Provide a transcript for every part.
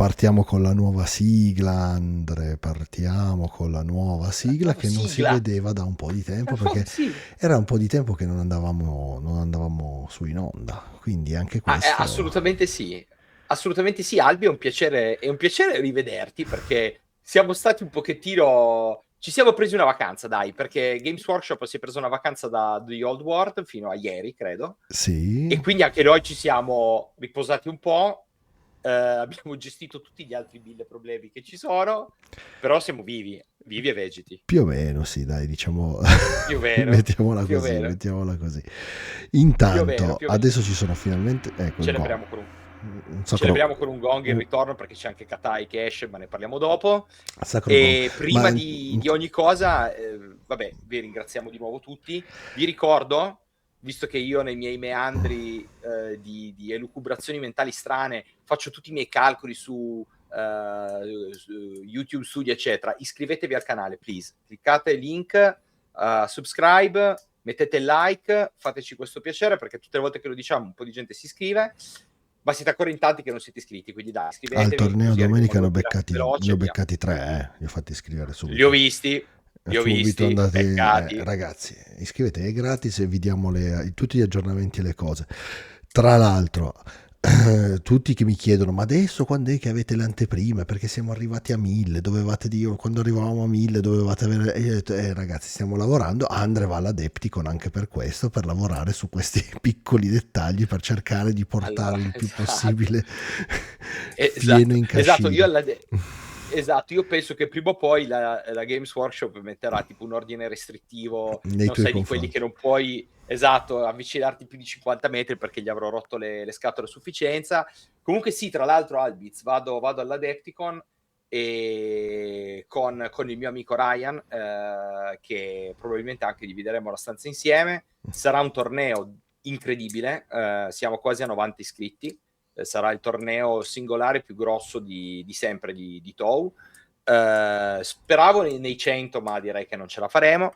partiamo con la nuova sigla, Andre, partiamo con la nuova La sigla nuova che non si sigla. vedeva da un po' di La tempo, nuova perché sigla. era un po' di tempo che non andavamo su in onda, quindi anche questo. Assolutamente sì. Assolutamente sì, Albi, è un piacere rivederti perché siamo stati un pochettino. Ci siamo presi una vacanza, dai, perché Games Workshop si è preso una vacanza da The Old World fino a ieri, credo. E Sì, quindi anche noi ci siamo riposati un po'. Abbiamo gestito tutti gli altri 1000 problemi che ci sono, però siamo vivi, vivi e vegeti. più o meno, sì, dai, diciamo, Più o meno, mettiamola più o così, meno, mettiamola così. più o meno, Intanto, più o meno. adesso ci sono finalmente, ecco il gong. Celebriamo con un, Un sacro, celebriamo con un gong il un ritorno perché c'è anche Katai che esce, ma ne parliamo dopo. sacro gong. E Ma prima di ogni cosa, vabbè, vi ringraziamo di nuovo tutti. Vi ricordo, visto che io nei miei meandri di elucubrazioni mentali strane faccio tutti i miei calcoli su YouTube Studio, eccetera, iscrivetevi al canale, please. Cliccate il link, subscribe, mettete il like, fateci questo piacere perché tutte le volte che lo diciamo un po' di gente si iscrive, ma siete ancora in tanti che non siete iscritti, quindi dai, al iscrivetevi torneo così arriviamo a domenica 2000 ne veloce ho e via. beccati tre, li ho fatti iscrivere Li ho subito. visti, li ho Subito visti, andate, beccati. ragazzi, iscrivetevi, è gratis e vi diamo tutti gli aggiornamenti e le cose. Tra l'altro, tutti che mi chiedono, ma adesso quando è che avete le anteprime? Perché siamo arrivati a 1000, dovevate dire, quando arrivavamo a 1000 dovevate avere. E io ho detto, ragazzi, stiamo lavorando, Andre va all'Adepticon anche per questo, per lavorare su questi piccoli dettagli, per cercare di Allora, portare il più esatto, possibile pieno esatto, in esatto, cascina. esatto, io penso che prima o poi la Games Workshop metterà tipo un ordine restrittivo, Nei non tuoi sai, di quelli confronti. che non puoi, esatto, avvicinarti più di 50 metri perché gli avrò rotto le scatole a sufficienza. Comunque sì, tra l'altro, Albiz, vado all'Adepticon e con il mio amico Ryan, che probabilmente anche divideremo la stanza insieme. Sarà un torneo incredibile, siamo quasi a 90 iscritti. Sarà il torneo singolare più grosso di sempre di TOW. Speravo nei 100, ma direi che non ce la faremo.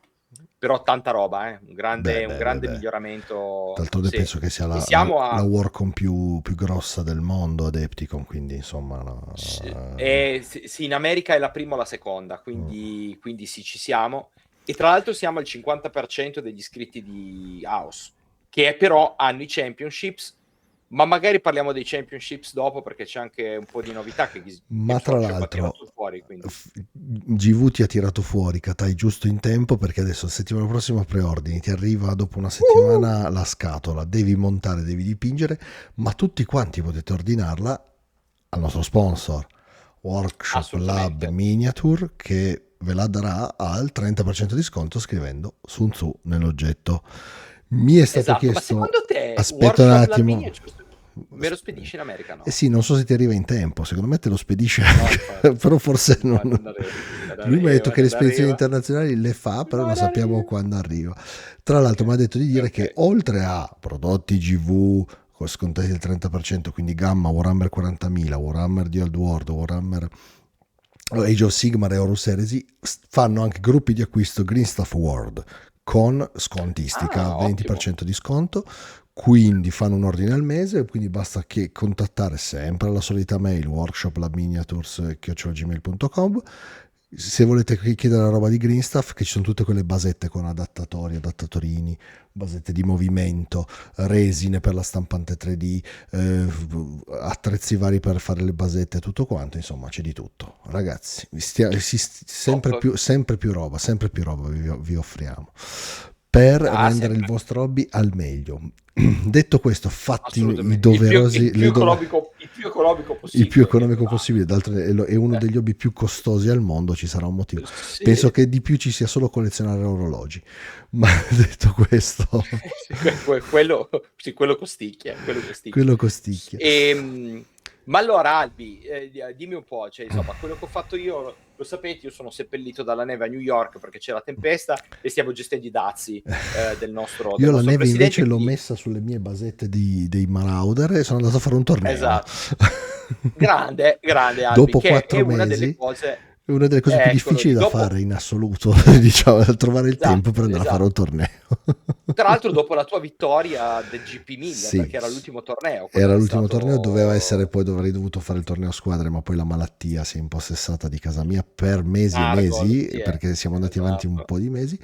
Però tanta roba, un Beh, grande, un beh, beh, grande beh. miglioramento. D'altronde Sì. penso che sia E la siamo la a. Warcon più grossa del mondo, Adepticon, quindi insomma. Sì, in America è la prima o la seconda, Mm. quindi sì, ci siamo. E tra l'altro siamo al 50% degli iscritti di House, che però hanno i championships, ma magari parliamo dei championships dopo perché c'è anche un po' di novità che Ma Games tra Workshop ha l'altro, tirato fuori, quindi. GV ti ha tirato fuori, Katai, giusto in tempo, perché adesso settimana prossima preordini, ti arriva dopo una Uh! settimana la scatola, devi montare, devi dipingere, ma tutti quanti potete ordinarla al nostro sponsor, Workshop Lab Assolutamente. Miniature, che ve la darà al 30% di sconto scrivendo Sun Tzu nell'oggetto. Mi è stato Esatto, ma chiesto, secondo te aspetta un Workshop Lab attimo. Miniatures me lo spedisce in America? Eh No. sì, non so se ti arriva in tempo, secondo me te lo spedisce No, anche, infatti. però forse non. No, non arriva. Non Lui mi ha detto arriva, che le non spedizioni arriva. internazionali le fa, però non Non sappiamo arriva. quando arriva. Tra l'altro mi ha detto di dire Ok. che oltre a prodotti GV con scontati del 30%, quindi gamma Warhammer 40.000, Warhammer The Old World, Warhammer Age of Sigmar e Horus Heresy, fanno anche gruppi di acquisto Green Stuff World con scontistica, Ah, ottimo. 20% di sconto, quindi fanno un ordine al mese, quindi basta che contattare sempre la solita mail workshoplabminiatures@gmail.com. Se volete chiedere la roba di Green Stuff, che ci sono tutte quelle basette con adattatori, adattatorini, basette di movimento, resine per la stampante 3D, attrezzi vari per fare le basette, tutto quanto, insomma c'è di tutto. Ragazzi, Top. sempre più roba vi offriamo per Ah, rendere il sempre. vostro hobby al meglio. Detto questo, fatti i Assolutamente. doverosi, Il più economico il più possibile, ovviamente, economico ma. possibile, d'altro è uno degli hobby più costosi al mondo, ci sarà un motivo. Penso Sì. che di più ci sia solo collezionare orologi, ma detto questo, Sì, quello, sì, quello costicchia, quello costicchia. quello costicchia. Ma allora, Albi, dimmi un po', cioè, insomma, quello che ho fatto io, lo sapete, io sono seppellito dalla neve a New York perché c'è la tempesta e stiamo gestendo i dazi del Io la nostro neve invece presidente, l'ho quindi. messa sulle mie basette dei Marauder e sono andato a fare un torneo. Esatto. Grande, grande Albi, Dopo che è quattro una delle mesi, cose. È una delle cose più Eccolo difficili lì. da Dopo, fare in assoluto, diciamo, trovare il tempo per esatto, andare a fare un esatto. torneo. Tra l'altro dopo la tua vittoria del GP 1000, Sì, perché era l'ultimo torneo, quello era che è l'ultimo torneo, doveva essere stato poi, dovrei dovuto fare il torneo a squadre, ma poi la malattia si è impossessata di casa mia per mesi e Margol, mesi, sì, perché siamo andati avanti un esatto. po' di mesi.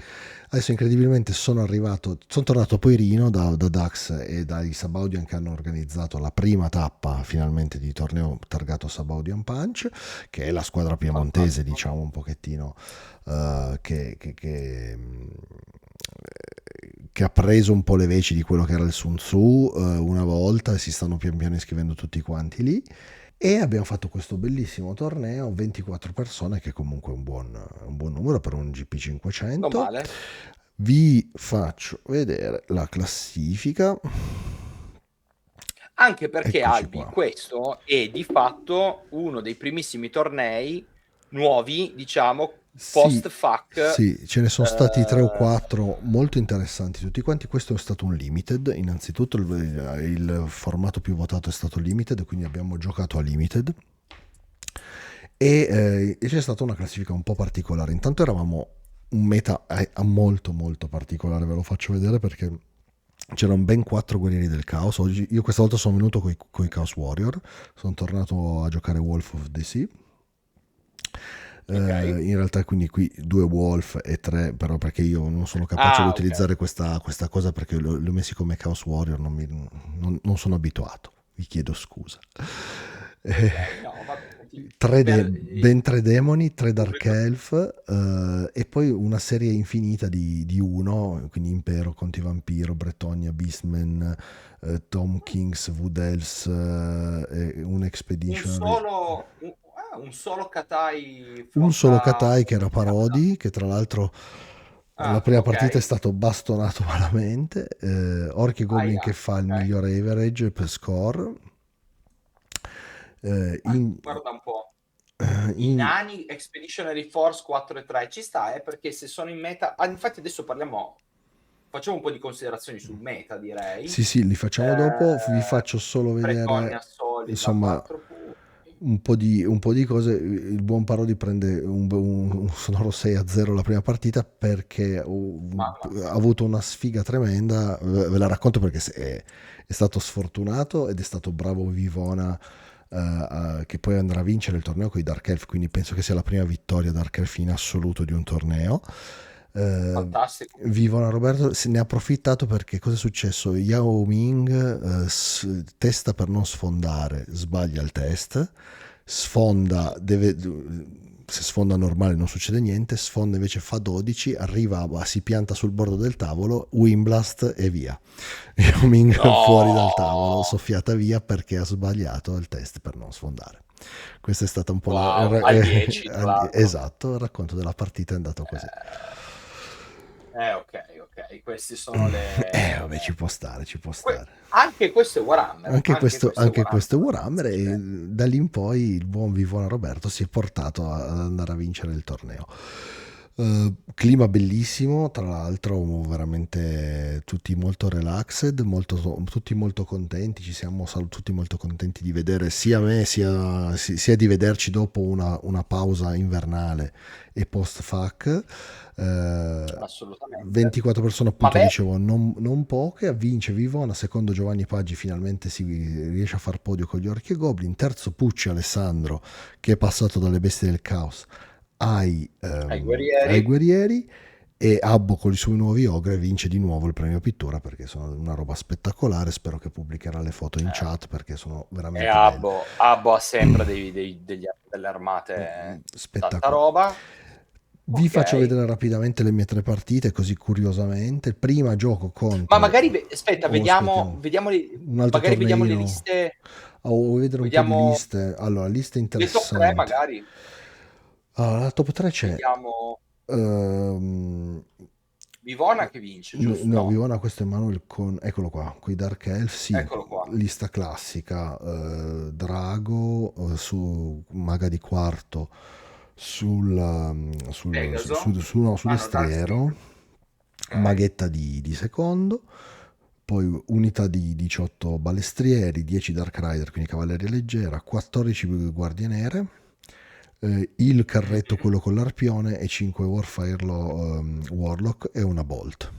Adesso incredibilmente sono arrivato, sono tornato poi Rino da Dax e dai Sabaudian che hanno organizzato la prima tappa finalmente di torneo targato Sabaudian Punch, che è la squadra piemontese, Fantastico. diciamo un pochettino che ha preso un po' le veci di quello che era il Sun Tzu una volta, e si stanno pian piano iscrivendo tutti quanti lì. E abbiamo fatto questo bellissimo torneo, 24 persone, che comunque è un buon numero per un Non GP500. male. Vi faccio vedere la classifica. Anche perché Eccoci Albi, qua. questo è di fatto uno dei primissimi tornei nuovi, diciamo, Sì, post-FAC. sì, ce ne sono stati tre o quattro molto interessanti tutti quanti. Questo è stato un limited. Innanzitutto il formato più votato è stato limited, quindi abbiamo giocato a limited. E c'è stata una classifica un po' particolare. Intanto eravamo un meta molto molto particolare, ve lo faccio vedere perché c'erano ben 4 guerrieri del caos. Oggi, io questa volta sono venuto con i Chaos Warrior, sono tornato a giocare Wolf of the Sea. Ok. In realtà quindi qui 2 Wolf e 3, però perché io non sono capace di Ah, ok. utilizzare questa cosa, perché li ho messi come Chaos Warrior, non sono abituato, vi chiedo scusa. Ok, no, vabbè. Ben 3 demoni, 3 Dark Pubblico. Elf, e poi una serie infinita di uno, quindi Impero, Conti Vampiro, Bretonia, Beastman, Tom Kings, Wood Elves, un Un Expeditionary. solo, un solo Katai Un solo flotta Katai che era pirata. Parodi, che tra l'altro la Ah, prima ok. partita è stato bastonato malamente. Orchi e Goblin che Aia, fa il ok. migliore average per score. Eh, Ma in, guarda un po'. I in- nani Expeditionary Force 4 e 3 ci sta, perché se sono in meta. Ah, infatti adesso parliamo. Facciamo un po' di considerazioni sul meta, direi. Sì, sì, li facciamo dopo. Vi faccio solo Bretonia vedere, solida insomma, 4 punti. un po' di cose. Il buon Parodi prende un sonoro 6-0 la prima partita perché Mamma ha mia. avuto una sfiga tremenda. Ve la racconto perché è stato sfortunato ed è stato bravo Vivona, che poi andrà a vincere il torneo con i Dark Elf, quindi penso che sia la prima vittoria Dark Elf in assoluto di un torneo. Eh, Fantastico. Vivona Roberto se ne ha approfittato perché cosa è successo? Yao Ming testa per non sfondare, sbaglia il test, sfonda, se sfonda normale non succede niente, sfonda invece fa 12, arriva, si pianta sul bordo del tavolo, Wimblast e via. Yao Ming fuori dal tavolo, No. soffiata via perché ha sbagliato il test per non sfondare. Questa è stata un po' Wow, al 10 tra l'altro. esatto, il racconto della partita è andato così. Ok, ok, queste sono le. Vabbè, ci può stare, ci può stare. Anche questo è Warhammer, anche questo è Anche questo è Warhammer, Warhammer, ragazzi, e cioè. da lì in poi il buon Vivona Roberto si è portato ad andare a vincere il torneo. Clima bellissimo, tra l'altro veramente tutti molto relaxed, tutti molto contenti, ci siamo tutti molto contenti di vedere sia me sia di vederci dopo una pausa invernale e post-FAC. Assolutamente. 24 persone Ma appunto beh, dicevo non poche, vince Vivona, secondo Giovanni Paggi finalmente si riesce a far podio con gli Orchi e Goblin, terzo Pucci Alessandro che è passato dalle bestie del caos ai ai guerrieri. guerrieri, e Abbo con i suoi nuovi ogre vince di nuovo il premio pittura perché sono una roba spettacolare. Spero che pubblicherà le foto in chat perché sono E veramente belle. Abbo ha sempre delle armate, tanta Spettacolare. roba. Vi faccio Ok. vedere rapidamente le mie 3 partite, così curiosamente. Prima gioco Ma contro. magari, aspetta, Oh, aspettiamo. Un altro magari vediamo le torneino. liste. Vuoi vedere un po' di Vediamo liste? Allora, liste le top 3 interessanti. magari. Allora, la top 3 c'è. Vediamo ehm, Vivona che vince, giusto? no, No, Vivona, questo è Manuel con. Eccolo qua, con i Dark Elf, sì. eccolo qua. Lista classica. Drago su Maga di quarto, Pegaso. no, su Ah no, Destriero. Darkspear. Ok. Maghetta di secondo, poi unità di 18 balestrieri, 10 Dark Rider, quindi cavalleria leggera, 14 guardie nere, il carretto, quello con l'arpione, e 5 Warlock e una Bolt.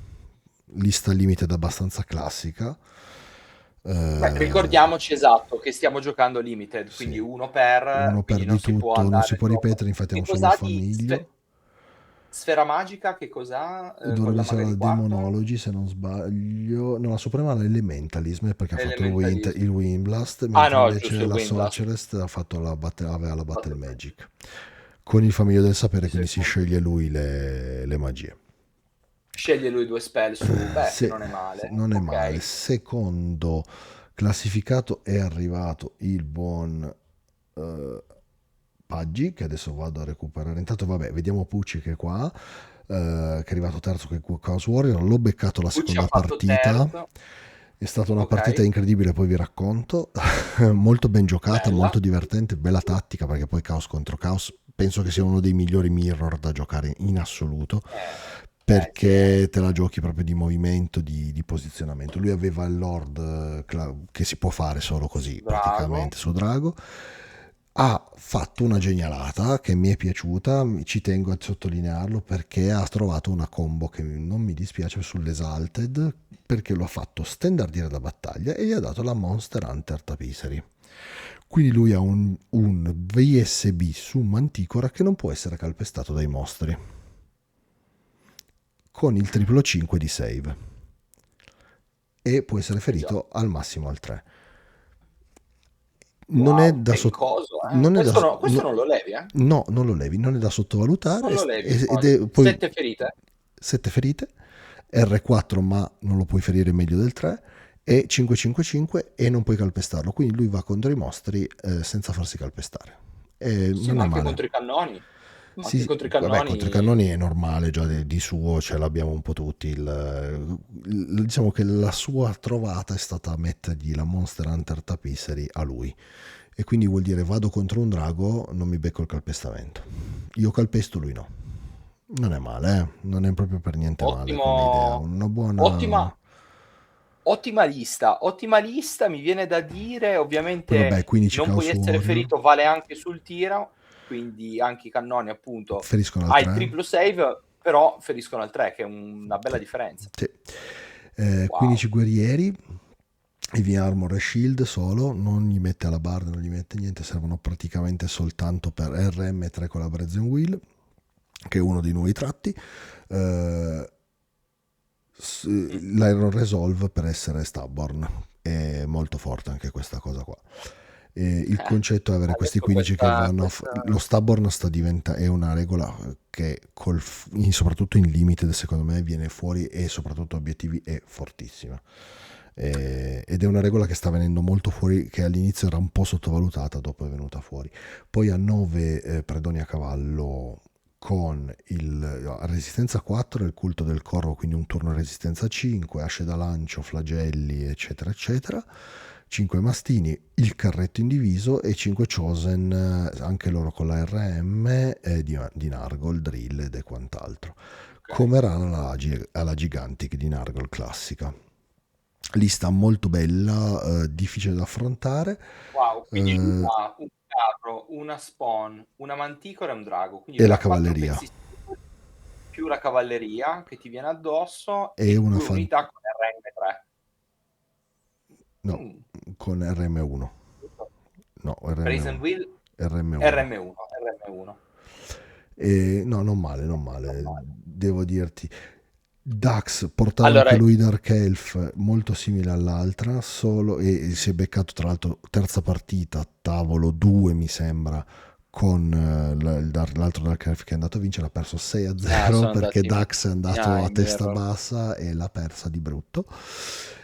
Lista limited abbastanza classica. Beh, ricordiamoci esatto che stiamo giocando limited, quindi Sì, uno per, uno per quindi di non si può tutto, non si andare può troppo. ripetere, infatti è Che un solo cos'ha di famiglio. Sfera Magica? Che cos'ha con Dovrebbe la essere maga la di quarto? Demonology, se non sbaglio. No, la Suprema è l'Elementalism, perché ha fatto Elementalismo. il Wind Blast, Ah mentre no, giusto invece il la Wind Blast. Sorceress aveva la Battle Fatto Magic. Con il famiglio del sapere, i quindi suoi si punti. sceglie lui le magie. Sceglie lui 2 spell su, beh, che Se, non è male. non è male. Ok. Secondo classificato è arrivato il buon Paggi, che adesso vado a recuperare. Intanto, vabbè, vediamo Pucci che è qua, che è arrivato terzo con il Chaos Warrior. L'ho beccato la Pucci ha seconda fatto partita. terzo. È stata una partita Ok, incredibile, poi vi racconto. Molto ben giocata, bella. molto divertente, bella tattica, perché poi Chaos contro Chaos penso che sia uno dei migliori mirror da giocare in assoluto, Sì, perché te la giochi proprio di movimento, di posizionamento. Lui aveva il Lord che si può fare solo così, Drago. praticamente, su Drago. Ha fatto una genialata che mi è piaciuta, ci tengo a sottolinearlo, perché ha trovato una combo che non mi dispiace sull'Exalted, perché lo ha fatto standardire da battaglia e gli ha dato la Monster Hunter Tapisery. Quindi lui ha un VSB su Manticora che non può essere calpestato dai mostri, con il triplo 5 di save, e può essere Eh già. ferito al massimo al 3. Non è Wow, da vedi sotto... coso, eh? Non è da, Questo non lo levi, eh? no, non lo levi, non è da sottovalutare, Non lo levi ed quasi. è poi 7 ferite? 7 ferite, R4 ma non lo puoi ferire meglio del 3, e 555 e non puoi calpestarlo, quindi lui va contro i mostri senza farsi calpestare. E Sì, non ma è anche male. contro i cannoni. Ma Sì, anche sì, contro i vabbè, contro i cannoni è cannoni. normale, già di suo ce l'abbiamo un po' tutti. Diciamo che la sua trovata è stata mettergli la Monster Hunter Tapisery a lui. E quindi vuol dire vado contro un drago, non mi becco il calpestamento. Io calpesto, lui no. Non è male, non è proprio per niente male come idea. Ottimo. Una Ottima, buona... ottima lista. Ottima lista, mi viene da dire. Poi vabbè, Ovviamente 15 non puoi Chaos essere Warrior, ferito, vale anche sul tiro. Quindi anche i cannoni, appunto, feriscono al hai il 3. triplo save, però feriscono al 3, che è una bella differenza. Sì. Wow. 15 guerrieri, Heavy Armor e Shield solo, non gli mette alla barra, non gli mette niente, servono praticamente soltanto per RM3 Collaboration Wheel, che è uno dei nuovi tratti. Eh, Mm. L'Iron Resolve per essere stubborn, è molto forte anche questa cosa qua. Il concetto è avere questi Adesso 15 che vanno questa... lo stubborn è una regola che soprattutto in limited secondo me viene fuori, e soprattutto obiettivi è fortissima. Ed è una regola che sta venendo molto fuori, che all'inizio era un po' sottovalutata, dopo è venuta fuori. Poi a 9 predoni a cavallo con resistenza 4 e il culto del corvo, quindi un turno resistenza 5, asce da lancio, flagelli, eccetera, eccetera. 5 mastini, il carretto indiviso, e 5 chosen, anche loro con la RM, di Nargol, Drilled e quant'altro. Ok. Come era alla Gigantic di Nargol classica. Lista molto bella, difficile da affrontare. Wow, quindi lui eh, ha un carro, una spawn, una manticora e un drago, quindi e lui la ha 4 cavalleria. pezzi più la cavalleria che ti viene addosso E e una 2 unità con RM3. no, Mm. con RM1. No, Brazen RM1. Wheel RM1. RM1, RM1. E no, non male, non Non male, male. devo dirti. Dax portava anche Allora, lui Dark Elf, molto simile all'altra, solo, e si è beccato tra l'altro terza partita, tavolo 2 mi sembra, con l'altro Dark Elf che è andato a vincere, ha perso 6 a 0 sono perché andati Dax è andato a in testa mirror. bassa e l'ha persa di brutto,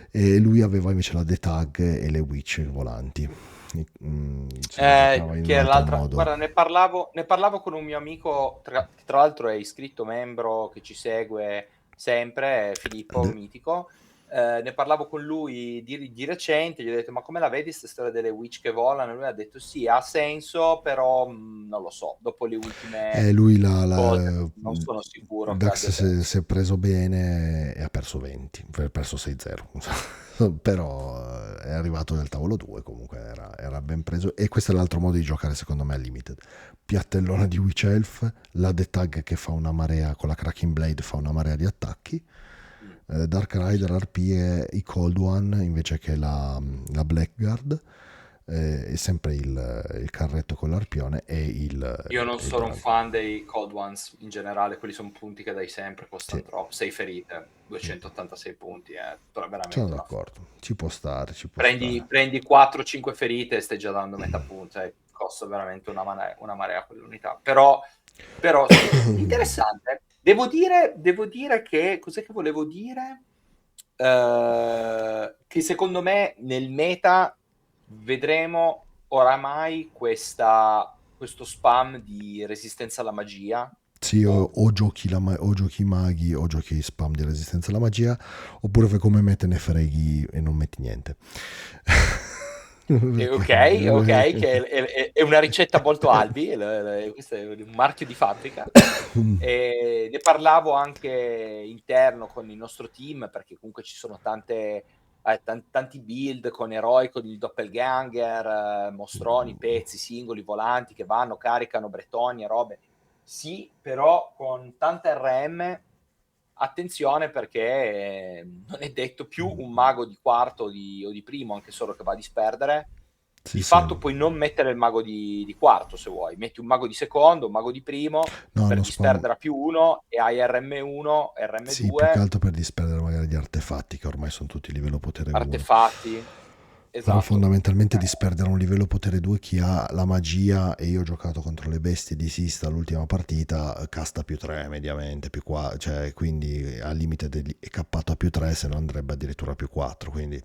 e lui aveva invece la The Tag e le Witch volanti. Se la giocava in Che un è altro l'altra, modo. guarda, ne parlavo con un mio amico, che tra l'altro è iscritto membro, che ci segue sempre, Filippo De- Mitico. Ne parlavo con lui di recente, gli ho detto: ma come la vedi questa storia delle witch che volano? Lui ha detto: sì, ha senso, però non lo so, dopo le ultime Lui cose non sono sicuro che Dax abbia si senso. è preso bene e ha perso 20, ha perso 6-0. però è arrivato nel tavolo 2, comunque era ben preso, e questo è l'altro modo di giocare secondo me a Limited. Piattellone di Witch Elf, la The Tag che fa una marea, con la Cracking Blade fa una marea di attacchi, Mm. Dark Rider RP e i Cold One invece che la Blackguard, è sempre il carretto con l'arpione e Io non il sono un drago. fan dei Cold Ones in generale, quelli sono punti che dai sempre, Sì. costano troppo. 6 ferite, Mm. 286 punti, è Sono veramente una follia. d'accordo, ci può stare, ci può Prendi, stare. prendi 4-5 ferite e stai già dando metà punto, costa veramente una marea quell'unità. Però sì, interessante. Devo dire che, cos'è che volevo dire? Che secondo me nel meta vedremo oramai questo spam di resistenza alla magia Sì, o ovunque. giochi, o giochi maghi o giochi spam di resistenza alla magia, oppure fai come me te ne freghi e non metti niente. Ok, Perché... ok, che è una ricetta molto Albi, questo è un marchio di fabbrica. E ne parlavo anche interno con il nostro team, perché comunque ci sono tanti build con eroi, con il doppelganger, mostroni, pezzi, singoli, volanti che vanno, caricano bretoni e robe. Sì, però con tanta RM, attenzione perché non è detto più un mago di quarto o di primo, anche solo che va a disperdere. Sì, Di sì. fatto puoi non mettere il mago di quarto se vuoi, metti un mago di secondo, un mago di primo No, per lo spam... disperdere a più uno e hai RM1, Sì, più che RM2, altro per disperdere magari gli artefatti, che ormai sono tutti livello potere 1. artefatti. Però Esatto. fondamentalmente disperdere un livello potere 2 chi ha la magia, e io ho giocato contro le bestie di Sista l'ultima partita, casta più 3 mediamente, più 4, cioè quindi al limite è cappato a più 3, se no andrebbe addirittura a più 4, quindi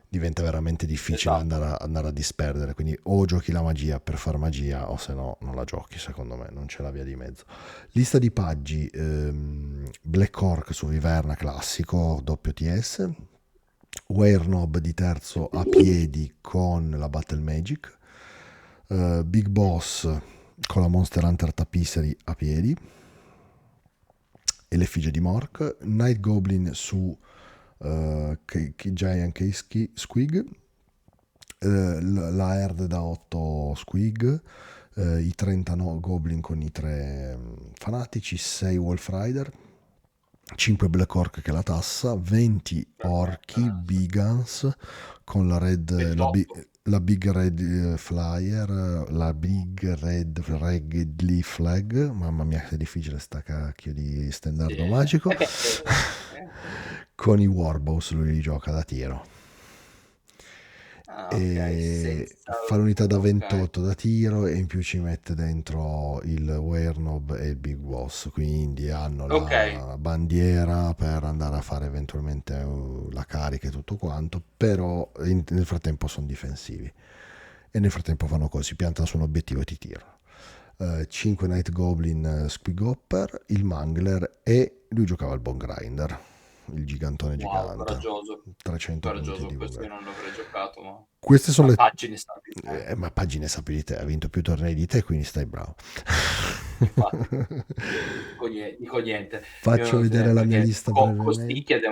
diventa veramente difficile Esatto. andare a disperdere, quindi o giochi la magia per far magia o se no non la giochi, secondo me non c'è la via di mezzo. Lista di paggi, Black Orc su Viverna classico, doppio TS, Werenob di terzo a piedi con la Battle Magic, Big Boss con la Monster Hunter Tapisserie a piedi e l'effigie di Mork, Night Goblin su Giant Squig, la Herd da 8 Squig, i 30 Goblin con i 3 fanatici, 6 Wolf Rider, 5 Black Orc che è la tassa, 20 orchi Bigans con la red, 28. la Big Red Flyer, la Big Red Raggedly Flag, mamma mia che difficile sta cacchio di Sì. stendardo magico, con i Warbows lui li gioca da tiro. Ah, ok, E senza... fa l'unità da Ok. 28 da tiro e in più ci mette dentro il Werenob e il Big Boss, quindi hanno Ok, la bandiera per andare a fare eventualmente la carica e tutto quanto, però nel frattempo sono difensivi e nel frattempo fanno così, si piantano su un obiettivo e ti tirano. 5 Night Goblin Squigopper, il Mangler, e lui giocava il Bone Grinder, il gigantone wow, gigante, coraggioso. 300 punti Coraggioso, di Bone questo io Grinder. non l'avrei giocato, ma Queste sono a le... pagine stabili. Ma pagine sappi di te, ha vinto più tornei di te, quindi stai bravo. Infatti, dico niente. Faccio vedere la mia Perché lista così brevemente. ed è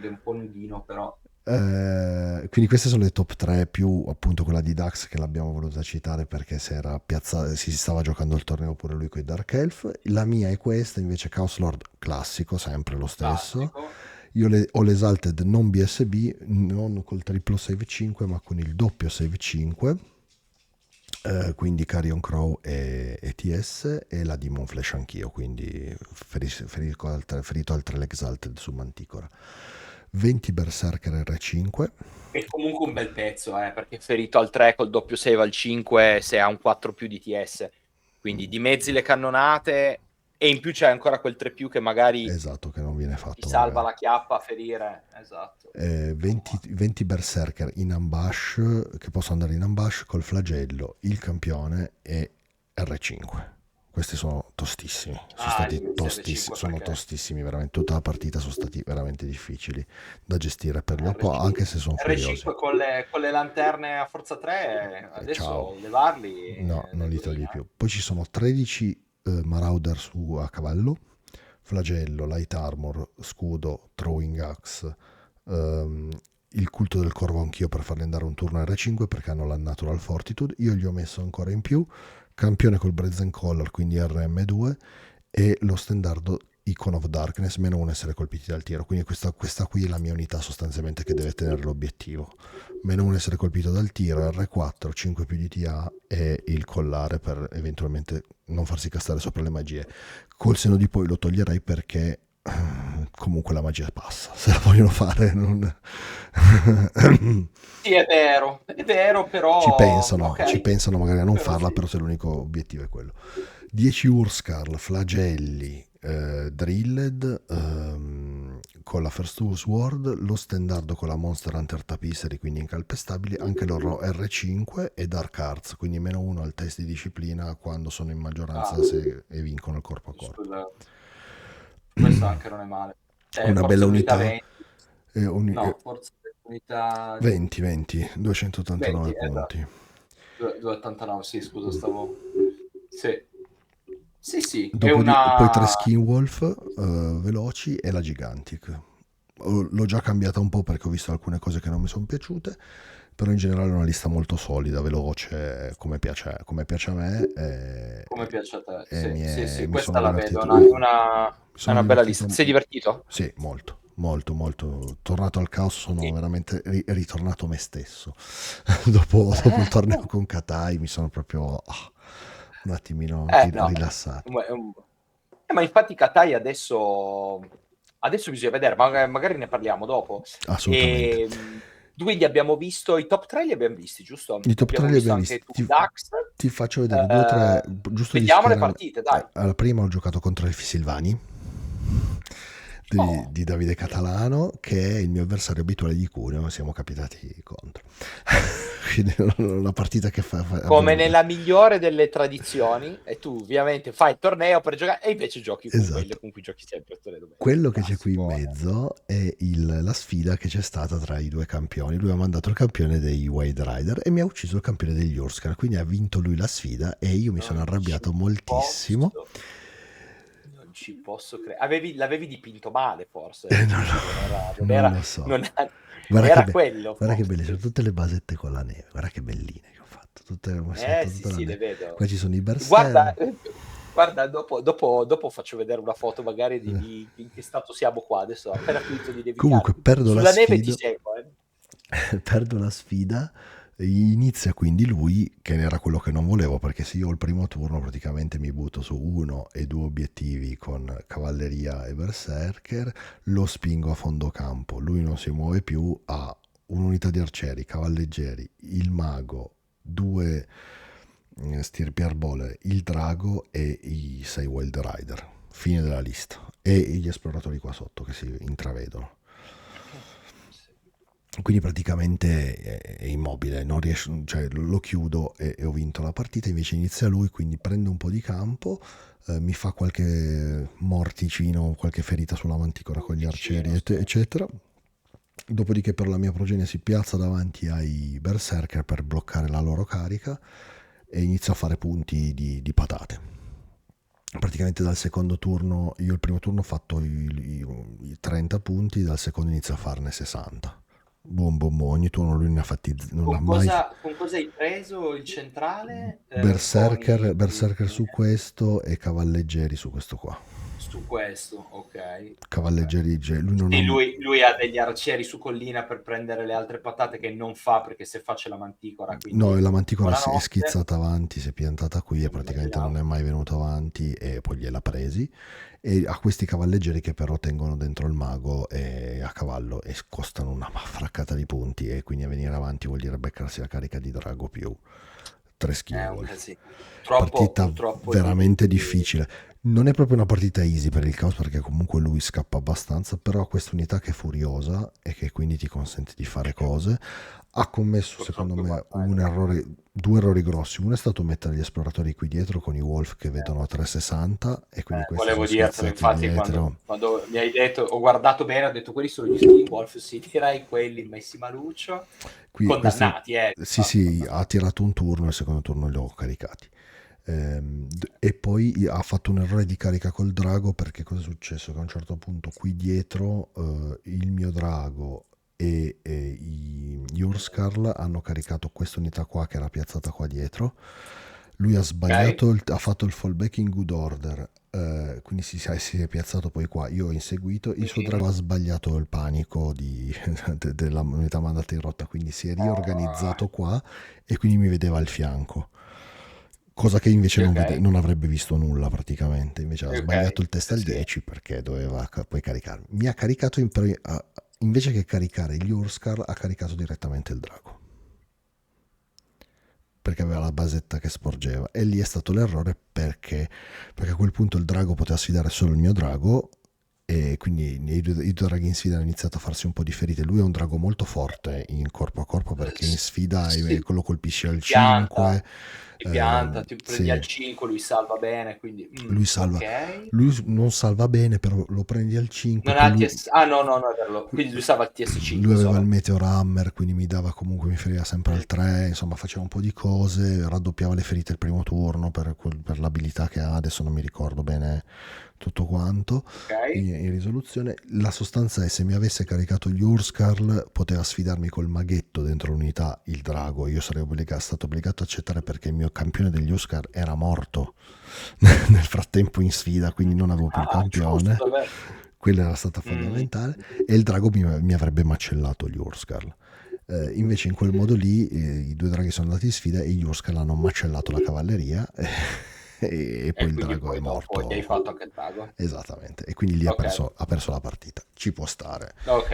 un po' nudino, però. Quindi queste sono le top 3 più appunto quella di Dax che l'abbiamo voluta citare perché si stava giocando il torneo pure lui con i Dark Elf. La mia è questa invece, Chaos Lord classico, sempre lo stesso. Classico. Io ho l'Exalted non BSB, non col triplo save 5 ma con il doppio save 5, quindi Carrion Crow e TS, e la Demon Flash anch'io, quindi ferito al 3 l'Exalted su Manticora. 20 Berserker R5. È comunque un bel pezzo, perché ferito al 3 col doppio save al 5 se ha un 4 più di TS. Quindi dimezzi le cannonate e in più c'è ancora quel 3 più che magari Esatto, che non viene ti fatto salva magari. la chiappa a ferire. Esatto. 20 Berserker in ambush, che possono andare in ambush col flagello, il campione e R5. Questi sono tostissimi, sono Ah, stati lì tostissimi, R5 sono perché tostissimi, veramente tutta la partita sono stati veramente difficili da gestire per loro, R5, anche se sono furiosi. R5 con le lanterne a forza 3, Ciao, adesso levarli no, non è li togli durina. più. Poi ci sono 13 Marauder a cavallo, flagello, light armor, scudo, throwing axe, ehm, il culto del corvo anch'io per farli andare un turno R5 perché hanno la Natural Fortitude. Io gli ho messo ancora in più campione col Brazen Collar, quindi RM2, e lo standard Icon of Darkness, meno 1 essere colpiti dal tiro. Quindi questa qui è la mia unità sostanzialmente che deve tenere l'obiettivo. Meno 1 essere colpito dal tiro, R4, 5 più di TA e il collare per eventualmente non farsi castare sopra le magie. Col senno di poi lo toglierei perché comunque la magia passa, se la vogliono fare non... Sì, è vero, però ok. ci pensano magari a non Però farla, sì. però se l'unico obiettivo è quello. 10 Urskarl, flagelli, drilled, con la First Sword, lo standard con la Monster Hunter Tapisserie, quindi incalpestabili, anche loro R5 e Dark Arts, quindi meno 1 al test di disciplina quando sono in maggioranza Ah, e vincono il corpo a corpo. questo anche non è male. Una bella Forza l'unità unità, 20. eh, No, forza l'unità 20, 289 20, punti. esatto. 289, sì, scusa, stavo... Sì. Sì, sì, è Poi 3 una... Skinwolf veloci e la Gigantic. L'ho già cambiata un po' perché ho visto alcune cose che non mi sono piaciute, però in generale è una lista molto solida, veloce, come piace a me, Come piace a te. e Sì, sì, sì, mi sono questa la vedo, divertito. è una bella lista. Sei divertito? Sì, molto, molto, molto. Tornato al caos sono Sì. veramente ritornato me stesso. Dopo il torneo con Katai mi sono proprio un attimino No. rilassato. Ma infatti Katai adesso bisogna vedere, magari ne parliamo dopo. Assolutamente. E, quindi abbiamo visto i top 3, li abbiamo visti, giusto? I top 3 Abbiamo li visto abbiamo anche visti. tu, Dax. Ti faccio vedere due o tre, giusto di Vediamo le schierare. partite, dai. Alla prima ho giocato contro il Silvani Oh, di Davide Catalano, che è il mio avversario abituale di Cuneo, siamo capitati contro. Quindi una partita che come abbiamo... nella migliore delle tradizioni, e tu ovviamente fai il torneo per giocare e invece giochi con quelle Esatto. con cui giochi sempre tutte le domeniche. Quello che c'è qui in Classico. mezzo è la sfida che c'è stata tra i due campioni. Lui ha mandato il campione dei Wade Rider e mi ha ucciso il campione degli Urskar. Quindi ha vinto lui la sfida e io mi sono Non arrabbiato ci moltissimo. posso, non ci posso credere. L'avevi dipinto male, forse. Non, non lo so. Era quello, Guarda che belle, sono forse. tutte le basette con la neve. Guarda che belline che ho fatto. Ho messo Sì, tutta la sì, le neve. vedo. Qua ci sono i Guarda, berserk. dopo faccio vedere una foto magari di in che stato siamo qua. Adesso ho appena finito di Comunque nevicare. perdo la Sulla neve ti sfida. seguo, eh. Perdo la sfida. Inizia quindi lui, che era quello che non volevo, perché se io il primo turno praticamente mi butto su uno e due obiettivi con cavalleria e berserker, lo spingo a fondo campo, lui non si muove più, ha un'unità di arcieri, cavalleggeri, il mago, due stirpi arbole, il drago e i 6 wild rider, fine della lista, e gli esploratori qua sotto che si intravedono. Quindi praticamente è immobile, non riesco, cioè lo chiudo e ho vinto la partita, invece inizia lui, quindi prende un po' di campo, mi fa qualche morticino, qualche ferita sulla manticora con gli arcieri, Vicino, sì. eccetera. Dopodiché per la mia progenie si piazza davanti ai berserker per bloccare la loro carica e inizia a fare punti di praticamente dal secondo turno, io il primo turno ho fatto i 30 punti, dal secondo inizio a farne 60. Buon, ogni turno lui ne ha fatti, non l'ha mai... Con cosa hai preso il centrale? Berserker su questo e cavalleggeri su questo qua. Su questo, ok. Ok. Cavalleggeri, lui non Sì, ha... lui ha degli arcieri su collina per prendere le altre patate che non fa perché se fa c'è la manticora, No, quindi la manticora è buonanotte. schizzata avanti, si è piantata qui e praticamente non Immaginavo. è mai venuta avanti e poi gliela presi. E ha questi cavalleggeri che però tengono dentro il mago e a cavallo e costano una fraccata di punti e quindi a venire avanti vuol dire beccarsi la carica di drago più 3 È un Skinwolf. casino. Partita Purtroppo veramente difficile. Non è proprio una partita easy per il caos perché comunque lui scappa abbastanza, però ha questa unità che è furiosa e che quindi ti consente di fare cose. Ha commesso secondo purtroppo me guarda, due errori grossi. Uno è stato mettere gli esploratori qui dietro con i wolf che vedono a 360 e quindi questi sono volevo dirtelo, schizzati infatti quando, dietro. quando mi hai detto, ho guardato bene, ho detto quelli sono gli Skinwolf, sì, direi quelli messi maluccio, Questi, condannati, sì, sì, ha tirato un turno e il secondo turno li ho caricati. E poi ha fatto un errore di carica col drago perché cosa è successo? Che a un certo punto qui dietro il mio drago e gli Urskarl hanno caricato questa unità qua che era piazzata qua dietro. Lui ha Ok? sbagliato, ha fatto il fallback in good order, quindi si è piazzato poi qua. Io ho inseguito, il suo Quindi, drago ha sbagliato il panico della unità mandata in rotta, quindi si è ah, riorganizzato qua e quindi mi vedeva al fianco. Cosa che invece ok, non avrebbe visto nulla praticamente, invece ha ok, sbagliato il test sì, al sì. 10 perché doveva poi caricarmi. Mi ha caricato invece che caricare gli Urskar, ha caricato direttamente il drago perché aveva la basetta che sporgeva e lì è stato l'errore perché a quel punto il drago poteva sfidare solo il mio drago e quindi i due draghi in sfida hanno iniziato a farsi un po' di ferite. Lui è un drago molto forte in corpo a corpo perché in sfida Sì, lo colpisci al pianta, 5. ti pianta, ti prendi Sì, al 5, lui salva bene, quindi lui salva, ok. lui non salva bene, però lo prendi al 5, Non poi ha lui, TS, ah no, no, no, è vero, quindi lui salva il lui TS5 aveva il solo. Meteor Hammer, quindi mi dava comunque, mi feriva sempre al Mm, 3, insomma faceva un po' di cose, raddoppiava le ferite il primo turno per l'abilità che ha, adesso non mi ricordo bene tutto quanto ok, in risoluzione. La sostanza è se mi avesse caricato gli Urskarl poteva sfidarmi col maghetto dentro l'unità, il drago, io sarei stato obbligato a accettare perché il mio campione degli Urskarl era morto nel frattempo in sfida, quindi non avevo più il ah, campione. giusto, beh. Quella era stata Mm, fondamentale e il drago mi avrebbe macellato gli Urskarl. Invece in quel modo lì i due draghi sono andati in sfida e gli Urskarl hanno macellato la cavalleria e poi e il quindi drago è poi dopo gli hai morto. fatto anche il drago. Esattamente, e quindi lì Ok, ha perso la partita. Ci può stare. ok,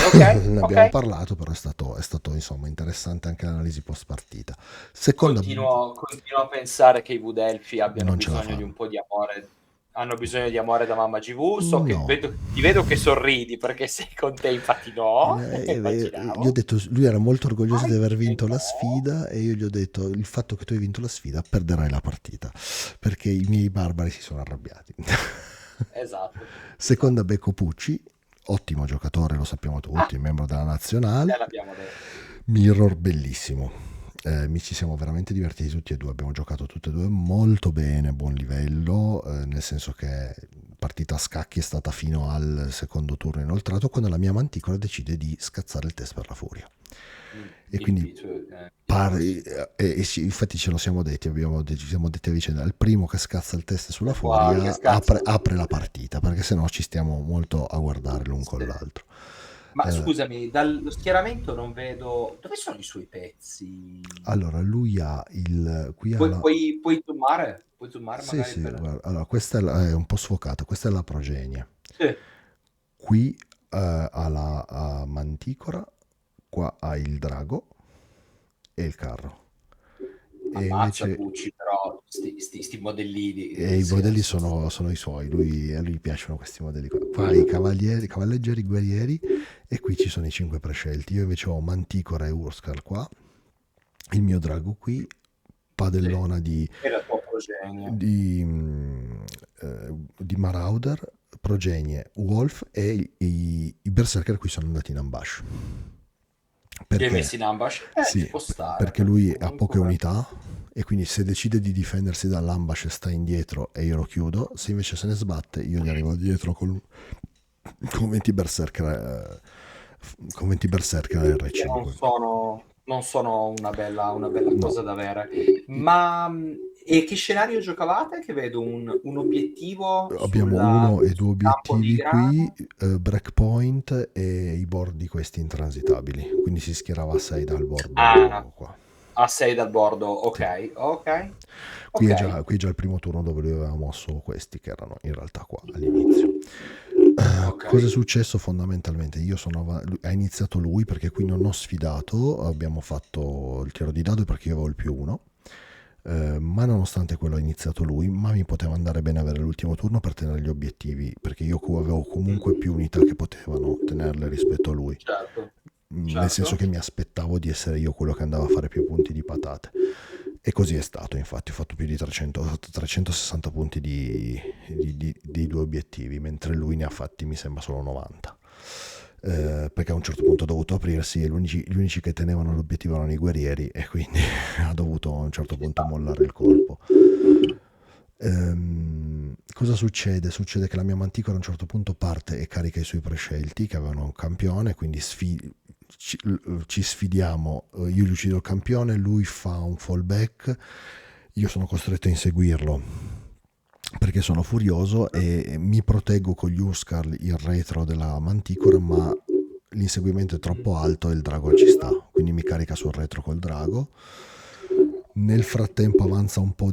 ok, Ne ok. abbiamo parlato, però è stato insomma interessante anche l'analisi post partita. Seconda, Continuo a pensare che i Vudelfi abbiano non ce la bisogno di un fanno. po' di amore. Hanno bisogno di amore da mamma GV. So che No, ti vedo che sorridi perché sei con te, infatti no, Gli ho immaginavo. detto, lui era molto orgoglioso di aver Anche vinto la no. sfida e io gli ho detto il fatto che tu hai vinto la sfida perderai la partita perché i miei barbari si sono arrabbiati. Esatto, Seconda esatto. Becco Pucci, ottimo giocatore, lo sappiamo Ah, tutti, membro della nazionale. l'abbiamo detto. Mirror bellissimo. Mi ci siamo veramente divertiti tutti e due, abbiamo giocato tutti e due molto bene, buon livello, nel senso che partita a scacchi è stata fino al secondo turno inoltrato quando la mia manticora decide di scazzare il test per la furia. E quindi Piccolo, infatti ce lo siamo detti, ci siamo detti a vicenda, il primo che scazza il test sulla è qua che furia scazza. apre la partita, perché sennò ci stiamo molto a guardare l'un con Sì. l'altro. Ma Eh, scusami, dallo schieramento non vedo. Dove sono i suoi pezzi? allora, lui ha il... Qui ha Puoi zoomare? Puoi zoomare Sì, magari sì, per. guarda, allora, questa è un po' sfocata, questa è la progenie. Sì. Qui ha la manticora, qua ha il drago e il carro. E Ammazza invece Pucci, però sti modellini, i sì, modelli sì, sì. sono i suoi, a lui piacciono questi modelli qua. Qua ha i cavalieri, cavalleggeri, guerrieri e qui ci sono i 5 prescelti. Io invece ho Manticora e Urskar qua, il mio drago qui, Sì. padellona È la tua progenie. di, di Marauder, Progenie, Wolf e i Berserker qui sono andati in ambush. Li hai Perché? messi in ambush? Ci Sì, può stare. perché lui ha poche Comunque. unità e quindi se decide di difendersi dall'ambush sta indietro e io lo chiudo, se invece se ne sbatte io gli arrivo dietro con 20 Berserker, con 20 Berserker Che non R5. sono una bella No, cosa da avere. Ma e che scenario giocavate? Che vedo un obiettivo abbiamo uno e due sul campo di obiettivi qui, grano. breakpoint e i bordi questi intransitabili, quindi si schierava a 6 dal Ah, bordo qua. a 6 dal bordo. Sì. Ok, ok, ok, Qui è già il primo turno dove lui aveva mosso questi che erano in realtà qua all'inizio. ok. Cosa è successo fondamentalmente? Ha iniziato lui perché qui non ho sfidato, abbiamo fatto il tiro di dado perché io avevo il più uno. Ma nonostante quello ha iniziato lui, ma mi poteva andare bene avere l'ultimo turno per tenere gli obiettivi, perché io avevo comunque Mm, più unità che potevano tenerle rispetto a lui. certo, Nel senso che certo. mi aspettavo di essere io quello che andava a fare più punti di patate. E così è stato, infatti ho fatto più di 300, 360 punti di due obiettivi, mentre lui ne ha fatti mi sembra solo 90. Perché a un certo punto ha dovuto aprirsi e gli unici che tenevano l'obiettivo erano i guerrieri e quindi ha dovuto a un certo Ci punto sta. mollare il colpo. Cosa succede? Succede che la mia manticora a un certo punto parte e carica i suoi prescelti che avevano un campione, quindi ci sfidiamo, io gli uccido il campione, lui fa un fallback, io sono costretto a inseguirlo perché sono furioso e mi proteggo con gli Urskar il retro della manticora, ma l'inseguimento è troppo alto e il drago ci sta, quindi mi carica sul retro col drago. Nel frattempo avanza un po'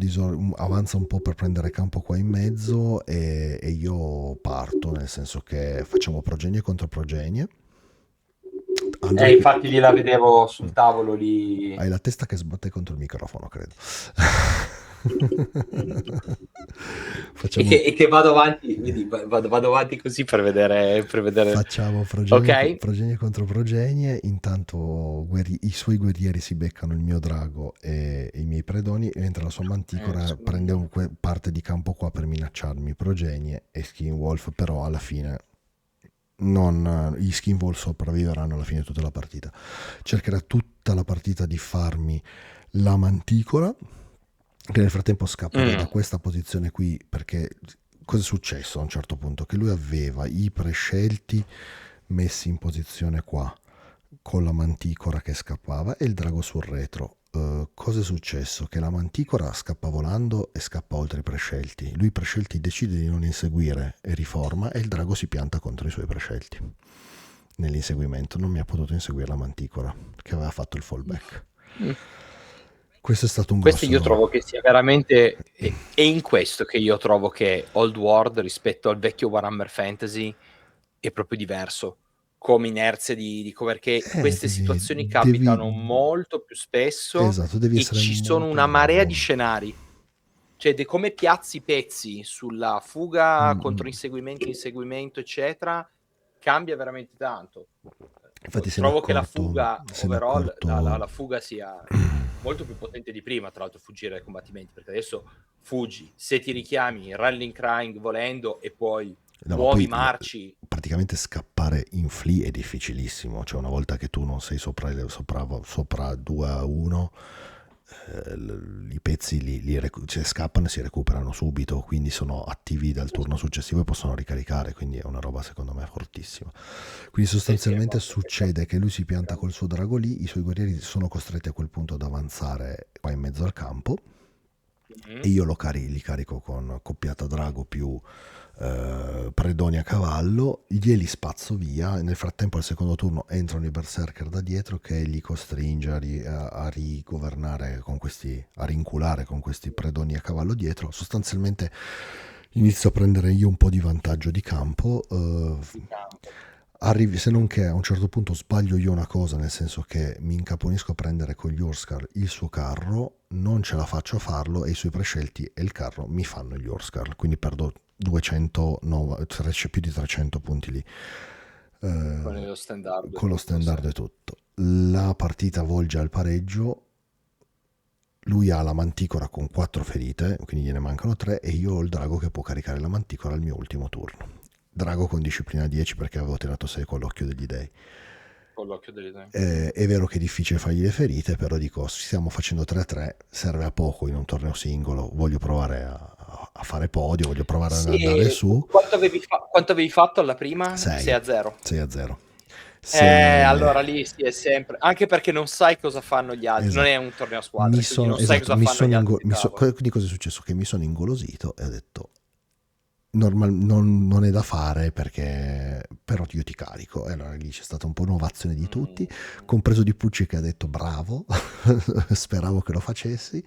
per prendere campo qua in mezzo e io parto, nel senso che facciamo progenie contro progenie. Andrei più... Infatti lì la vedevo sul tavolo lì. Hai la testa che sbatte contro il microfono, credo. Facciamo, E che vado avanti, vedi, vado avanti così per vedere. facciamo Ok? progenie contro progenie. Intanto i suoi guerrieri si beccano il mio drago e i miei predoni, mentre la sua manticora prende parte di campo qua per minacciarmi progenie e Skinwolf, però alla fine gli Skinwolf sopravviveranno alla fine di tutta la partita. Cercherà tutta la partita di farmi la manticora, che nel frattempo scapperà da questa posizione qui, perché cosa è successo a un certo punto? Che lui aveva i prescelti messi in posizione qua con la manticora che scappava e il drago sul retro. Cosa è successo? Che la manticora scappa volando e scappa oltre i prescelti. Lui i prescelti decide di non inseguire e riforma e il drago si pianta contro i suoi prescelti. Nell'inseguimento non mi ha potuto inseguire la manticora che aveva fatto il fallback. Questo è stato un Questo grosso... io trovo che sia veramente... È in questo che io trovo che Old World rispetto al vecchio Warhammer Fantasy è proprio diverso. Come inerzia perché queste situazioni capitano molto più spesso. Esatto, devi e essere ci sono molto una marea bravo. di scenari. Cioè, come piazzi i pezzi sulla fuga contro inseguimento, eccetera, cambia veramente tanto. Infatti Trovo che la fuga, overall, accorto... la fuga sia molto più potente di prima, tra l'altro, fuggire dai combattimenti, perché adesso fuggi, se ti richiami, rallying crying volendo e poi muovi marci. Praticamente scappare in flee è difficilissimo, cioè una volta che tu non sei sopra 2-1, i pezzi cioè, scappano e si recuperano subito, quindi sono attivi dal turno successivo e possono ricaricare, quindi è una roba secondo me fortissima. Quindi sostanzialmente succede che lui si pianta col suo drago lì, i suoi guerrieri sono costretti a quel punto ad avanzare qua in mezzo al campo e io li carico con coppiata drago più predoni a cavallo, glieli spazzo via. Nel frattempo al secondo turno entrano i berserker da dietro che gli costringe a rigovernare con questi, a rinculare con questi predoni a cavallo dietro. Sostanzialmente inizio a prendere io un po' di vantaggio di campo. Se non che a un certo punto sbaglio io una cosa, nel senso che mi incaponisco a prendere con gli Urskar il suo carro, non ce la faccio a farlo e i suoi prescelti e il carro mi fanno gli Urskar, quindi perdo 209, più di 300 punti lì. Con lo standard. Con lo standard e tutto. La partita volge al pareggio. Lui ha la manticora con 4 ferite, quindi gliene mancano 3 e io ho il drago che può caricare la manticora al mio ultimo turno. Drago con disciplina 10 perché avevo tirato 6 con l'occhio degli dei. Con l'occhio degli dei. È vero che è difficile fargli le ferite, però dico, stiamo facendo 3-3, serve a poco in un torneo singolo, voglio provare a fare podio, voglio provare ad andare su. Quanto avevi fatto alla prima? 6-0. 6-0. Allora lì sì, è sempre, anche perché non sai cosa fanno gli altri, esatto. Non è un torneo a squadra, non sai cosa fanno gli altri. Quindi cosa è successo? Che mi sono ingolosito e ho detto non è da fare perché però io ti carico, e allora lì c'è stata un po' un'ovazione di tutti, compreso di Pucci che ha detto bravo. Speravo che lo facessi.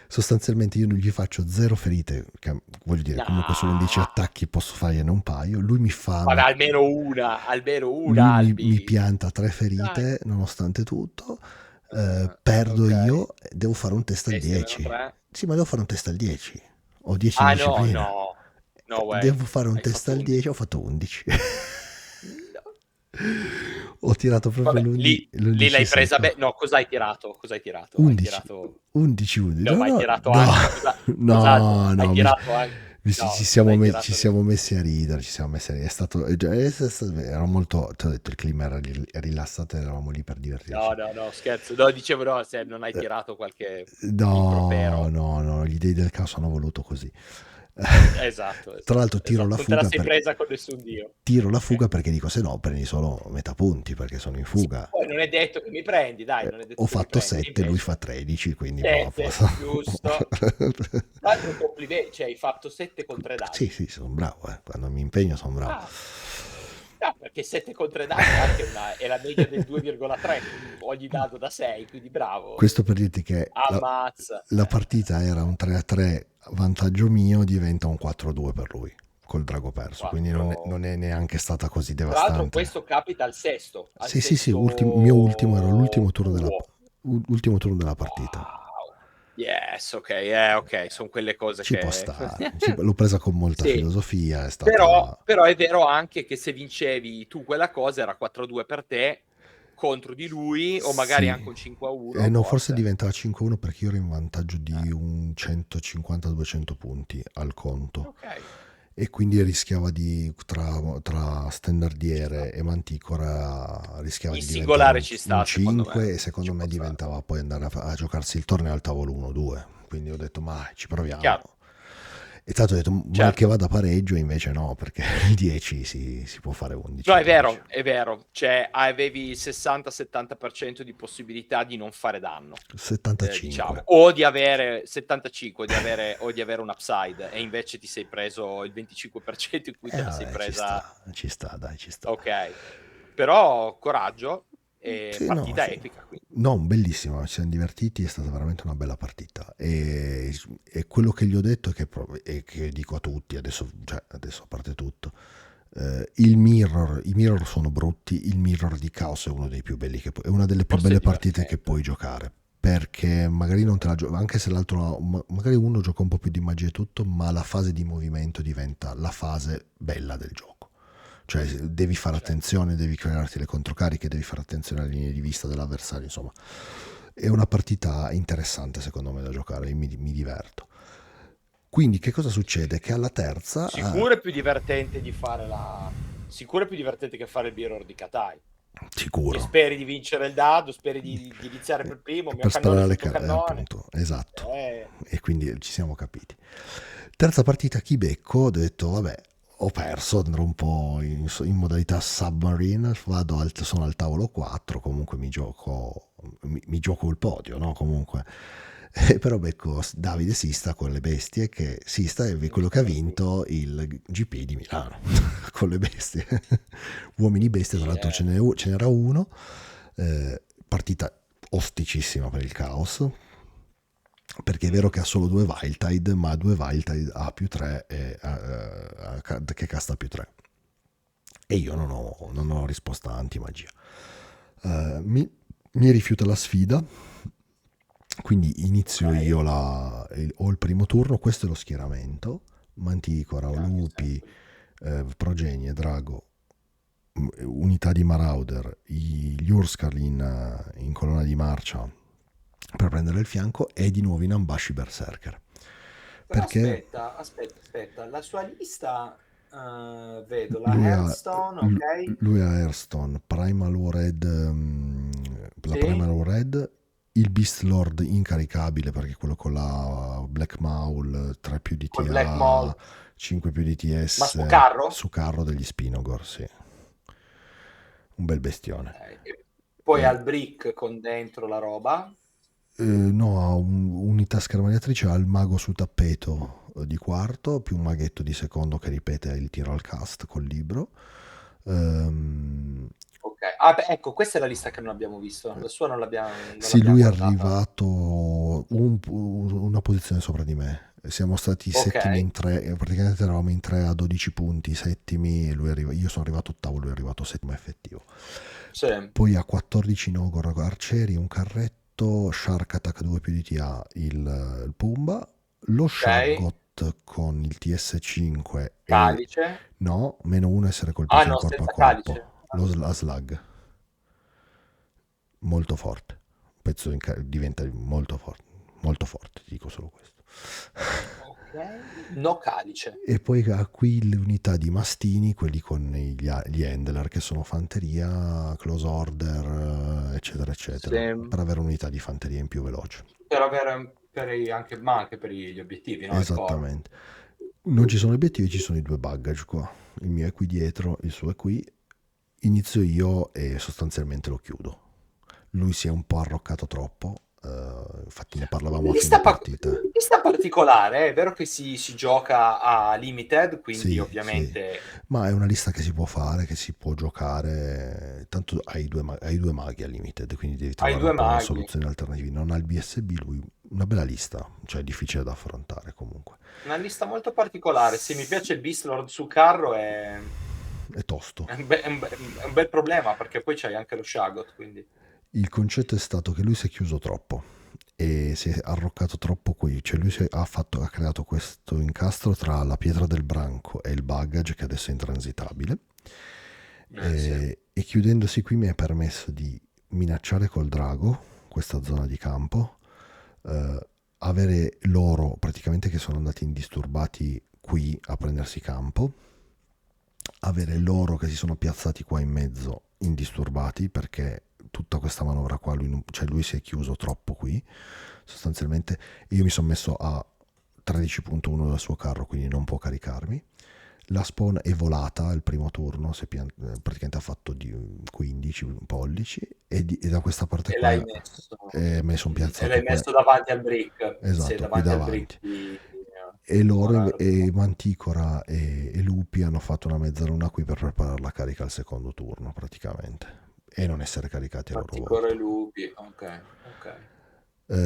Sostanzialmente io non gli faccio 0 ferite, che voglio dire, comunque su 11 attacchi posso fargliene un paio, lui mi fa almeno una lui mi pianta 3 ferite. Dai. Nonostante tutto perdo io, devo fare un test al 10. Sì, ma devo fare un test al 10, ho 10 in disciplina. No way. Devo fare un test al 10, ho fatto 11. Ho tirato proprio l'11. Lì l'hai presa bene. No, cosa hai tirato? 11. No, hai tirato anche. No, hai tirato anche. Ci siamo messi a ridere, è stato, era molto, ti ho detto, il clima era rilassato, eravamo lì per divertirci. No, scherzo. No, dicevo no, se non hai tirato qualche no, gli dei del caos hanno voluto così. Esatto, Tra esatto, l'altro esatto. Non te la sei presa con nessun dio. tiro la Okay. fuga perché dico se no prendi solo metà punti perché sono in Sì, fuga. poi non è detto che mi prendi, dai, non è Ho detto che mi fatto prendi. E 7, lui fa invece 13, quindi boh, a 7, posto. giusto. Tra l'altro cioè hai fatto 7 con 3 Sì, dadi. sì, sono bravo, quando mi impegno sono bravo. Ah, no, perché 7 con 3 dadi è anche è la media del 2,3 ogni dado da 6, quindi bravo. Questo per dirti che Ammazza. la partita era un 3-3 vantaggio mio, diventa un 4-2 per lui col drago perso, quindi 4 non è neanche stata così Tra l'altro devastante. questo capita al Sì, sì, sì, sesto mio ultimo era l'ultimo turno tuo. ultimo turno della partita. Wow. Yes, okay, son quelle cose Ci può che stare, l'ho presa con molta sì, filosofia, è però stata... però è vero anche che se vincevi tu quella cosa era 4-2 per te contro di lui o magari Sì, anche un 5-1 no, forse forse. diventava 5-1 perché io ero in vantaggio Eh, di un 150-200 punti al conto okay, e quindi rischiava di, tra ci sta. standardiere e manticora, rischiava In di diventare singolare ci un sta secondo 5 me, e secondo ci me può stare. diventava poi andare a giocarsi il torneo al tavolo 1-2. Quindi ho detto, ma ci proviamo. Chiaro, E tanto ho detto, mal che certo. vada pareggio, invece no, perché il 10 si può fare No, 11-12. è vero, cioè avevi il 60-70% di possibilità di non fare danno, 75. diciamo, o di avere 75, o di avere un upside e invece ti sei preso il 25% in cui te la sei Vabbè, presa. ci sta, dai, ci sta. Okay, però coraggio e Sì, no, partita sì. epica quindi. No, bellissimo, ci siamo divertiti, è stata veramente una bella partita. E quello che gli ho detto è e che dico a tutti, adesso a parte tutto, i mirror sono brutti, il mirror di Chaos è uno dei più belli è una delle più Forse è belle partite che divertente. puoi giocare. Perché magari non te la giochi, anche se l'altro, magari uno gioca un po' più di magia e tutto, ma la fase di movimento diventa la fase bella del gioco. Cioè devi fare Certo. attenzione, devi crearti le controcariche, devi fare attenzione alle linee di vista dell'avversario, insomma. È una partita interessante secondo me da giocare, mi diverto. Quindi che cosa succede? Che alla terza, Sicuro è più divertente di fare la sicuro è più divertente che fare il mirror di Katai. Che sicuro, speri di vincere il dado, speri di iniziare per primo, mio per cannone sparare alle sotto carte, cannone. appunto, esatto. Eh, E quindi ci siamo capiti. Terza partita chi becco, ho detto vabbè, ho perso, andrò un po' in modalità submarine, sono al tavolo 4, comunque mi gioco il podio, no? Comunque. Però becco Davide Sista con le bestie, che Sista è quello che ha giustamente. vinto il GP di Milano con le bestie. Uomini bestie, tra Sì, l'altro ce n'era uno, partita osticissima per il Caos, perché è vero che ha solo due Wildtide, ma due Wildtide a più 3 che casta più 3. E io non ho risposta anti-magia. Mi rifiuta la sfida, quindi inizio okay. io ho il primo turno, questo è lo schieramento, Manticora, Cambia Lupi, sempre. Progenie, Drago, unità di Marauder, gli Urskar in colonna di marcia per prendere il fianco e di nuovo in ambush i Berserker. Però Perché aspetta, la sua lista, vedo la lui ha, Hearthstone, okay. lui ha Hearthstone, Primal Red, la Sì, Primal Red, il Beast Lord incaricabile perché quello con la Black Maul, 3 più di col Black Maul. TA, 5 più di Ma su TS, carro? su carro degli Spinogor, sì. Un bel bestione. Okay. E poi Eh, al brick con dentro la roba. no, ha unità schermagnatrice, ha il mago sul tappeto di quarto, più un maghetto di secondo che ripete il tiro al cast col libro. Ehm, Okay. Ah beh, ecco, questa è la lista che non abbiamo visto. La sua non sì, l'abbiam lui è guardata. arrivato una posizione sopra di me. Siamo stati settimi Okay, in tre, praticamente eravamo in tre a 12 punti, settimi, io sono arrivato ottavo, lui è arrivato settimo effettivo. sì, Poi a 14 Nogor Arcieri, un carretto, Shark Attack 2 più di TA, il Pumba, lo okay. Shaggot con il TS5 e Calice. no, meno 1 essere Ah colpito in no, corpo a senza calice. corpo, Ah, la Slug, molto forte, un pezzo diventa molto forte, dico solo questo. okay. No calice. E poi ha qui le unità di mastini, quelli con gli handler che sono fanteria, close order, eccetera, eccetera, Sì. per avere unità di fanteria in più veloce. Per avere per i anche ma anche per gli obiettivi, no, il core. Esattamente. Non ci sono obiettivi, ci sono i due baggage qua. Il mio è qui dietro, il suo è qui. Inizio io e sostanzialmente lo chiudo. Lui si è un po' arroccato troppo, infatti ne parlavamo a fine partita. Lista particolare, è vero che si gioca a limited, quindi Sì, sì, ovviamente ma è una lista che si può fare, che si può giocare, tanto hai due maghi al limited, quindi devi hai trovare un due po' maghi. soluzioni alternative. Non ha il BSB, lui una bella lista, cioè è difficile da affrontare comunque. Una lista molto particolare. Se mi piace il Beast Lord sul carro È tosto. è un bel problema, perché poi c'hai anche lo Shagot, quindi Il concetto è stato che lui si è chiuso troppo e si è arroccato troppo qui, cioè ha creato questo incastro tra la pietra del branco e il baggage che adesso è intransitabile sì. e chiudendosi qui mi ha permesso di minacciare col drago questa zona di campo, avere loro praticamente che sono andati indisturbati qui a prendersi campo, avere loro che si sono piazzati qua in mezzo indisturbati perché tutta questa manovra qua cioè lui si è chiuso troppo qui sostanzialmente. Io mi sono messo a 13.1 del suo carro, quindi non può caricarmi. La spawn è volata il primo turno, praticamente ha fatto di 15 pollici e da questa parte E qua l'hai messo, me ne sono e piazzato l'hai qua, messo davanti al brick. Sì, esatto, qui davanti al brick davanti. di E loro, Morardo. e Manticora e Lupi hanno fatto una mezzaluna qui per preparare la carica al secondo turno praticamente e non essere caricati a loro Manticore volta. e lupi. Ok, ok.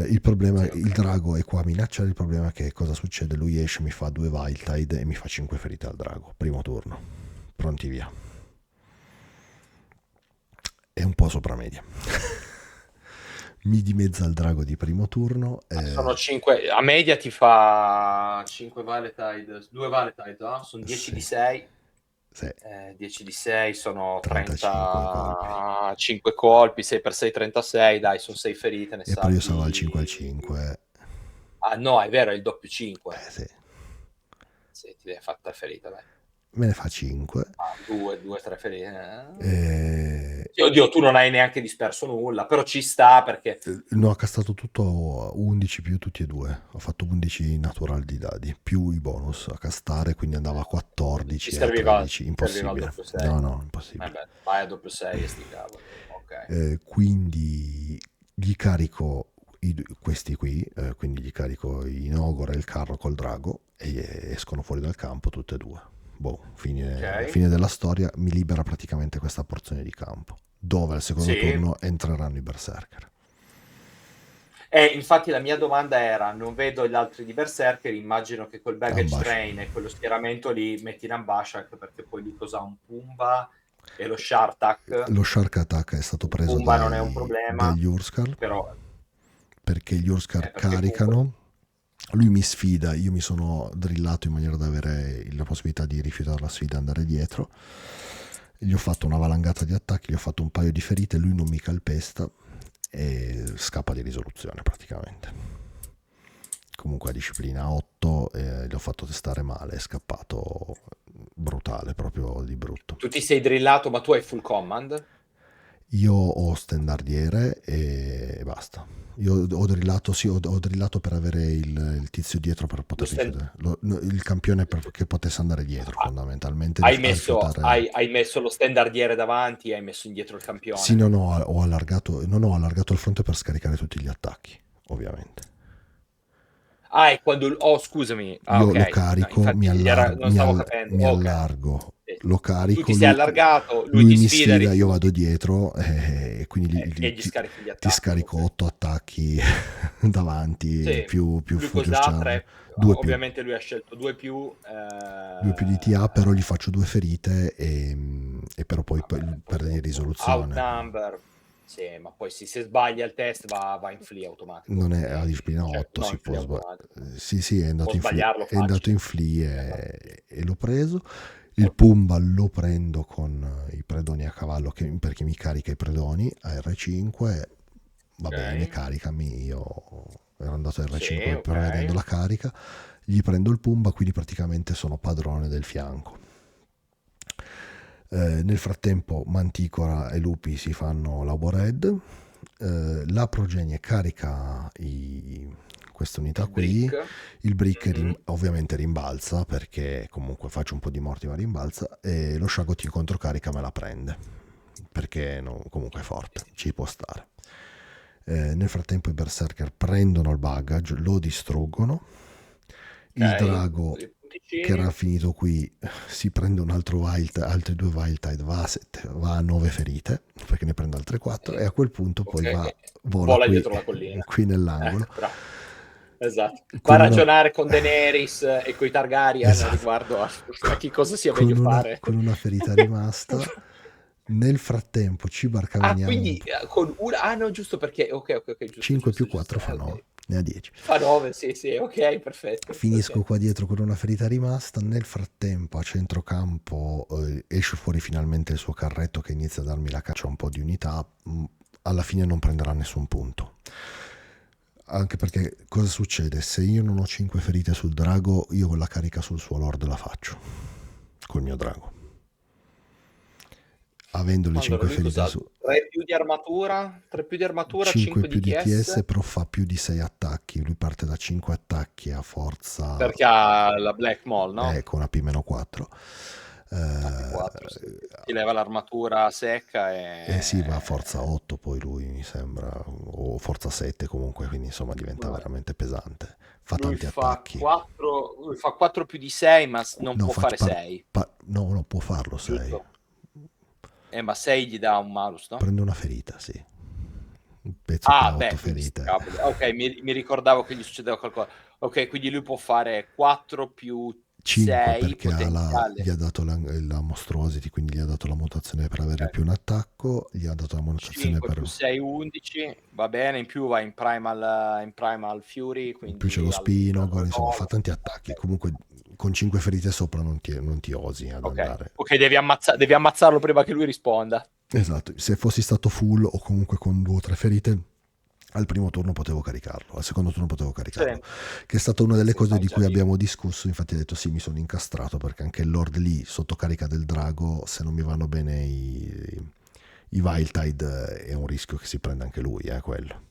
Il problema, Sì, ok. il drago è qua a minacciare, il problema è che cosa succede? Lui esce, mi fa 2 Wild Tide e mi fa 5 ferite al drago, primo turno, pronti via. È un po' sopra media. Mi dimezza il drago di primo turno. Sono 5, a media ti fa 5 Valentide, 2 Valentide, no? Sono 10 di Sì, 6. sì, 10 di 6 sono 35 colpi. 35 colpi, 6 per 6 36, dai, sono 6 ferite, ne E però io sono al 5 al salvi. 5. Ah no, è vero, è il doppio 5. Sì. Sì, ti viene fatta ferita, dai. Me ne fa 5. 2, 3 ferite. Eh, Sì, oddio, tu non hai neanche disperso nulla, però ci sta perché No, ha castato tutto 11 più tutti e due. Ho fatto 11 natural di dadi, più i bonus a castare, quindi andava a ti 14 e a serviva, 13. ti serviva il Impossibile. doppio 6. No, no, impossibile. Beh, vai a doppio 6 e sti cavoli. Ok. Quindi gli carico questi qui, quindi gli carico in Ogre e il carro col drago e escono fuori dal campo tutte e due. Boh, Ok. fine della storia, mi libera praticamente questa porzione di campo, dove al secondo Sì. turno entreranno i berserker. Infatti la mia domanda era, non vedo gli altri di Berserker, immagino che col baggage Ambash. train e quello schieramento lì metti in Ambashak, perché poi lì cosa ha un Pumba e lo Shartak. Lo Shark Attack è stato Il preso Pumba non è un problema, dagli Urskar però perché gli Urskar perché comunque caricano. Lui mi sfida, io mi sono drillato in maniera da avere la possibilità di rifiutare la sfida e andare dietro. Gli ho fatto una valangata di attacchi, gli ho fatto un paio di ferite, lui non mi calpesta e scappa di risoluzione praticamente. Comunque a disciplina 8, gli ho fatto testare male, è scappato brutale, proprio di brutto. tu ti sei drillato, ma tu hai full command? Io ho standardiere e basta. Io ho drillato, sì, ho drillato per avere il tizio dietro per Lo poter stand- rifiutare. Il campione che potesse andare dietro, fondamentalmente, a rifiutare. hai messo lo standardiere davanti e hai messo indietro il Sì, campione. no, no, ho allargato il fronte per scaricare tutti gli attacchi, ovviamente. Ah, e quando... Oh, scusami. Ah, Io lo ok. No, carico, infatti non stavo capendo. mi Ok. allargo, Sì. lo Tu carico, ti sei allargato, lui lui ti mi sfida, sfida, io vado rifiuti dietro e quindi e gli scarichi gli ti attacchi. scarico Ok. 8 attacchi davanti, Sì, più lui full cos'ha? charge, 3. 2 più. Ovviamente lui ha scelto 2 più. 2 più di TA, però gli faccio 2 ferite e però poi Vabbè, poi perde di dopo risoluzione. outnumber. Sì, ma poi se sbaglia il test va in flea automatico. Non è a Quindi, disciplina cioè, 8, no, si in può flea automatico. sì, sì, Può sbagliarlo è andato facile. in flea Esatto. e l'ho preso. Il Pumba lo prendo con i predoni a cavallo perché mi carica i predoni a R5. Va bene, Ok. caricami. Io ero andato a Sì, R5 prevedendo ok. la carica. Gli prendo il Pumba, quindi praticamente sono padrone del fianco. Nel frattempo Manticora e Lupi si fanno la Warhead. La progenie carica questa unità il qui. brick. Il brick Mhm. ovviamente rimbalza, perché comunque faccio un po' di morti ma rimbalza, e lo sciago in controcarica me la prende, perché comunque è forte, ci può stare. Nel frattempo i berserker prendono il baggage, lo distruggono. Il Ok, drago, i che era punticini. finito qui, si prende un altro wild, altri due wild tide, va a 9 ferite, perché ne prende altre 4, e a quel punto poi Ok, vola vola qui, dietro la collina. qui nell'angolo, Bravo. Esatto. Va a con una... ragionare con Daenerys e coi Targaryen Esatto, riguardo a che cosa sia meglio con fare. con una ferita rimasta. Nel frattempo ci Ah, barcameniamo un quindi po'. con una... Ah, no, giusto perché... Ok, ok, ok, giusto, 5 giusto, più giusto. 4 fa 9, Ok. ne ha 10. Fa 9, sì, sì, ok, perfetto. Finisco Ok. qua dietro con una ferita rimasta. Nel frattempo a centrocampo esce fuori finalmente il suo carretto, che inizia a darmi la caccia a un po' di unità. Alla fine non prenderà nessun punto, anche perché cosa succede? Se io non ho 5 ferite sul drago, io con la carica sul suo lord la faccio col mio drago, avendo le Allora, 5 lui ferite cos'ha? su 3 più di armatura, 3 più di armatura, 5 5 più di di TS, TS, però fa più di 6 attacchi. Lui parte da 5 attacchi a forza, perché ha la Black Maul, no? con AP-4. AP4, sì. Ti leva l'armatura secca E sì, va a e... forza 8 poi lui, mi sembra, o forza 7 comunque, quindi insomma diventa veramente pesante. Fa tanti attacchi. Lui fa 4 più di 6, ma non No, può fare 6, no, non può farlo 6. giusto? Ma 6 gli dà un malus, no? Prende una ferita, sì. Un pezzo che Ah, ha 8 beh, quindi sti ferite. cavoli. Ok, mi ricordavo che gli succedeva qualcosa. Ok, quindi lui può fare 4 più 5 6 perché gli potenziale. ha dato la mostruosity, quindi gli ha dato la mutazione per avere Ok. più un attacco, gli ha dato la mutazione 5 per... più 6, 11, va bene, in più va in Primal Fury, In più c'è lo quindi spino, insomma fa all'orologio. tanti attacchi. Ok, Comunque con 5 ferite sopra non ti osi ad ok, andare. ok, devi ammazzarlo prima che lui risponda. Esatto, se fossi stato full o comunque con 2 o 3 ferite, al primo turno potevo caricarlo, al secondo turno potevo Sì, caricarlo, che è stata una delle sì, cose vai di già cui vivo. abbiamo discusso. Infatti ho detto sì, mi sono incastrato, perché anche il Lord lì, sotto carica del drago, se non mi vanno bene i Wild Tide, è un rischio che si prenda anche lui, quello.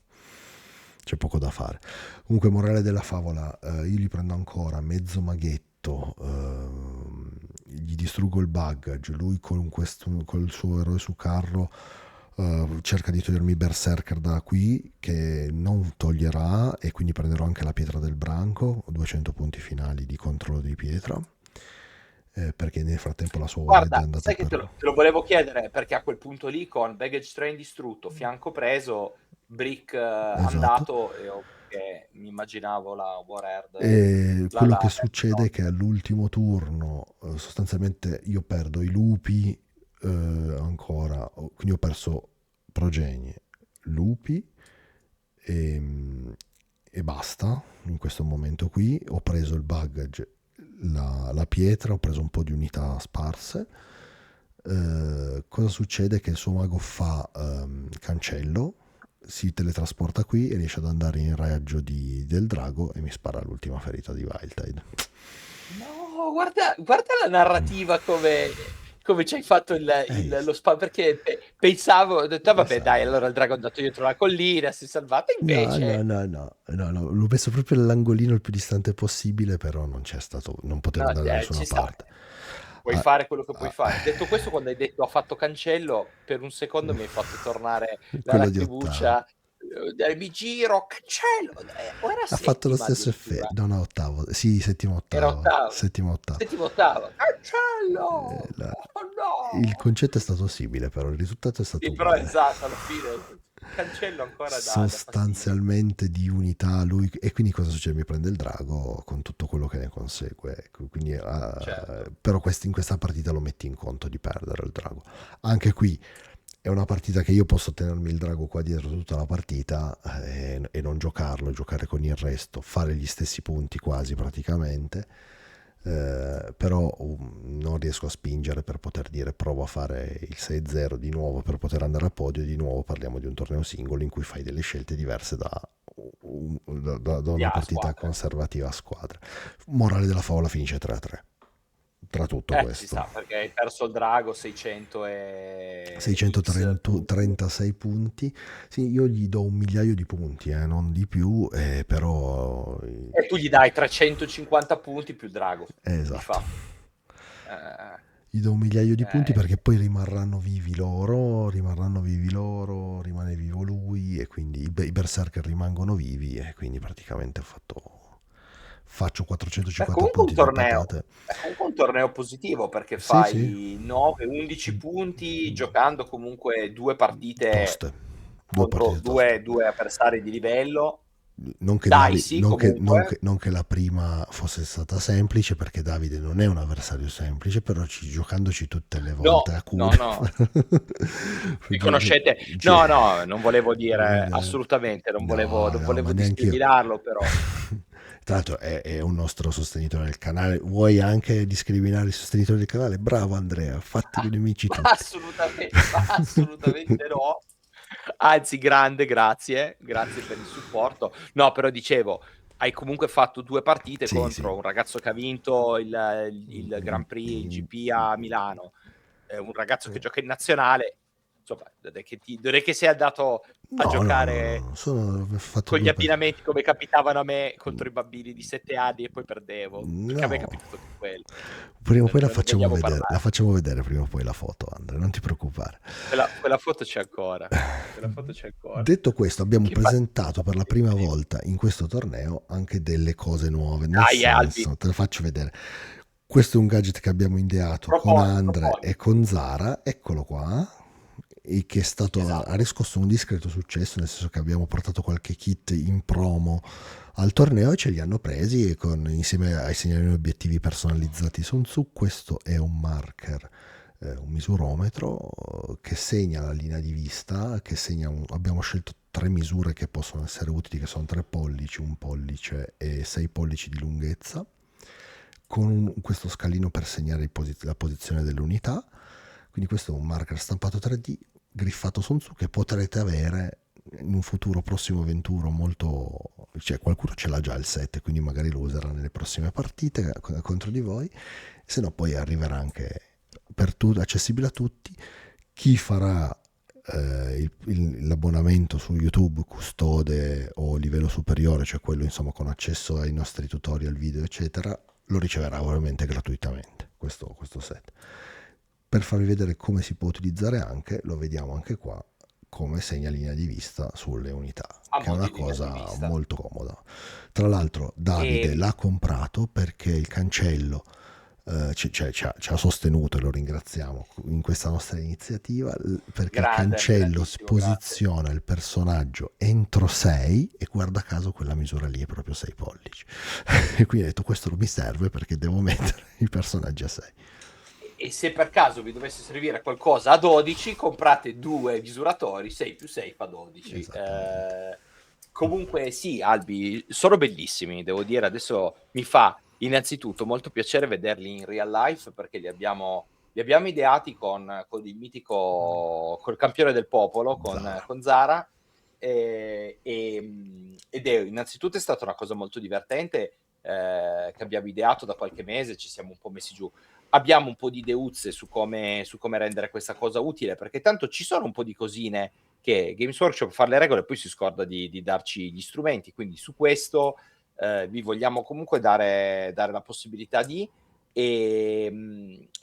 C'è poco da fare. Comunque, morale della favola, io gli prendo ancora mezzo maghetto, gli distruggo il baggage, lui col suo eroe su carro cerca di togliermi i berserker da qui, che non toglierà, e quindi prenderò anche la pietra del branco, 200 punti finali di controllo di pietra, perché nel frattempo la sua warhead è Guarda, andata sai che per... te lo volevo chiedere perché a quel punto lì con baggage train distrutto, fianco preso, brick Esatto. andato, e che mi immaginavo la Warhead, E la quello che lava. succede è che all'ultimo turno, sostanzialmente io perdo i lupi, ancora, quindi ho perso progenie, lupi, e, e basta in questo momento qui. Ho preso il baggage, la pietra, ho preso un po' di unità sparse. Cosa succede? Che il suo mago fa cancello, si teletrasporta qui e riesce ad andare in raggio del drago e mi spara l'ultima ferita di Wildtide. No, guarda la narrativa come ci hai fatto Eh, lo spam, perché pensavo, ho detto, "Ah, vabbè, dai, sai. allora il drago è andato dietro la collina, si è salvato", No, no, invece, no, no, no, no, l'ho messo proprio nell'angolino il più distante possibile, però non c'è stato, non potevo no, andare da nessuna ci sta. parte. Puoi Ah, fare quello che puoi ah, fare. Detto questo, quando hai detto ha fatto cancello, per un secondo mi hai fatto tornare la quello di ottavo. lacrimuccia. Mi giro, cancello, o era Ha fatto lo settima stesso addirittura, effetto, non a ottavo, sì, settima era ottava, ottava, settima ottava. settima ottava, cancello, La- oh il no. concetto è stato simile, però il risultato è stato Sì, però uguale. esatto, alla fine cancello ancora dà fastidio. Sostanzialmente di unità lui, e quindi cosa succede? Mi prende il drago con tutto quello che ne consegue, ecco. Quindi, Certo. però in questa partita lo metti in conto di perdere il drago. Anche qui è una partita che io posso tenermi il drago qua dietro tutta la partita, e non giocarlo, giocare con il resto, fare gli stessi punti quasi praticamente. Però non riesco a spingere per poter dire provo a fare il 6-0 di nuovo per poter andare a podio. Di nuovo parliamo di un torneo singolo in cui fai delle scelte diverse da una partita Squadre. conservativa a squadre. Morale della favola, finisce 3-3. c'entra tutto Ci questo. sta, perché hai perso il drago 600 e X 636 punti. Sì, io gli do 1 migliaio di punti, non di più, però e tu gli dai 350 punti più il drago, di esatto. fatto. Eh, Gli do 1 migliaio di punti eh, perché poi rimarranno vivi loro, rimane vivo lui e quindi i berserker rimangono vivi e quindi praticamente faccio È 450 comunque un punti, 2 torneo, patate. è comunque un torneo positivo perché Sì, sì. fai 9-11 punti giocando comunque 2 partite Toste. Due contro partite toste. 2 avversari di livello. Non che, Dicey comunque. non che la prima fosse stata semplice, perché Davide non è un avversario semplice, però giocandoci tutte le No, volte a no, culo. no. Vi conoscete? No, no, non volevo dire assolutamente, non No, non no, ma volevo neanche io. discriminarlo, però. Tra l'altro è un nostro sostenitore del canale. Vuoi anche discriminare i sostenitori del canale? Bravo Andrea, fatti nemici Ma tutti. assolutamente no. Anzi, grande, grazie per il supporto. No, però dicevo, hai comunque fatto 2 partite Sì, sì. contro un ragazzo che ha vinto il Grand Prix, il GP a Milano, un ragazzo che gioca in nazionale, insomma, non è che sei andato a No, no, no, giocare no. Ho fatto con gli due abbinamenti come capitavano a me contro i bambini di 7 anni e poi perdevo, perché a me è No. capitato anche quello. Prima o poi la Non ne facciamo vogliamo vedere. La parlare. facciamo vedere prima o poi la foto, Andrea, non ti preoccupare. Quella foto c'è ancora. Quella foto c'è ancora. Detto questo, abbiamo Che fa presentato per la prima volta in questo torneo anche delle cose nuove, nel Dai, Albi, senso, te le faccio vedere. Questo è un gadget che abbiamo ideato con Andre proponi. e con Zara, eccolo qua, e che ha Esatto. riscosso un discreto successo, nel senso che abbiamo portato qualche kit in promo al torneo e ce li hanno presi e insieme ai segnalini obiettivi personalizzati Sun Tzu. Questo è un marker, un misurometro che segna la linea di vista, abbiamo scelto 3 misure che possono essere utili, che sono 3 pollici, 1 pollice e 6 pollici di lunghezza, con questo scalino per segnare la posizione delle unità. Quindi questo è un marker stampato 3D griffato Sun Tzu che potrete avere in un futuro prossimo avventuro molto, cioè qualcuno ce l'ha già il set, quindi magari lo userà nelle prossime partite contro di voi, se no poi arriverà anche accessibile a tutti. Chi farà l'abbonamento su YouTube custode o livello superiore, cioè quello insomma con accesso ai nostri tutorial video eccetera, lo riceverà ovviamente gratuitamente questo set. Per farvi vedere come si può utilizzare anche, lo vediamo anche qua, come segna linea di vista sulle unità, A che è mo' una di linea di cosa vista. molto comoda. Tra l'altro Davide Ehm, l'ha comprato perché il cancello ci ha sostenuto e lo ringraziamo in questa nostra iniziativa, perché il grande, cancello grandissimo, grazie. posiziona il personaggio entro 6 e guarda caso quella misura lì è proprio 6 pollici. E quindi ho detto questo non mi serve perché devo mettere i personaggi a 6. E se per caso vi dovesse servire qualcosa a 12, comprate 2 misuratori, 6 più 6 fa 12. Esattamente. Comunque sì, Albi, sono bellissimi, devo dire. Adesso mi fa innanzitutto molto piacere vederli in real life perché li abbiamo ideati con il mitico, col campione del popolo, Zara. con Zara. Ed è innanzitutto è stata una cosa molto divertente che abbiamo ideato da qualche mese, ci siamo un po' messi giù. Abbiamo un po' di ideuzze su come rendere questa cosa utile, perché tanto ci sono un po' di cosine che Games Workshop fa le regole e poi si scorda di darci gli strumenti, quindi su questo vi vogliamo comunque dare la possibilità è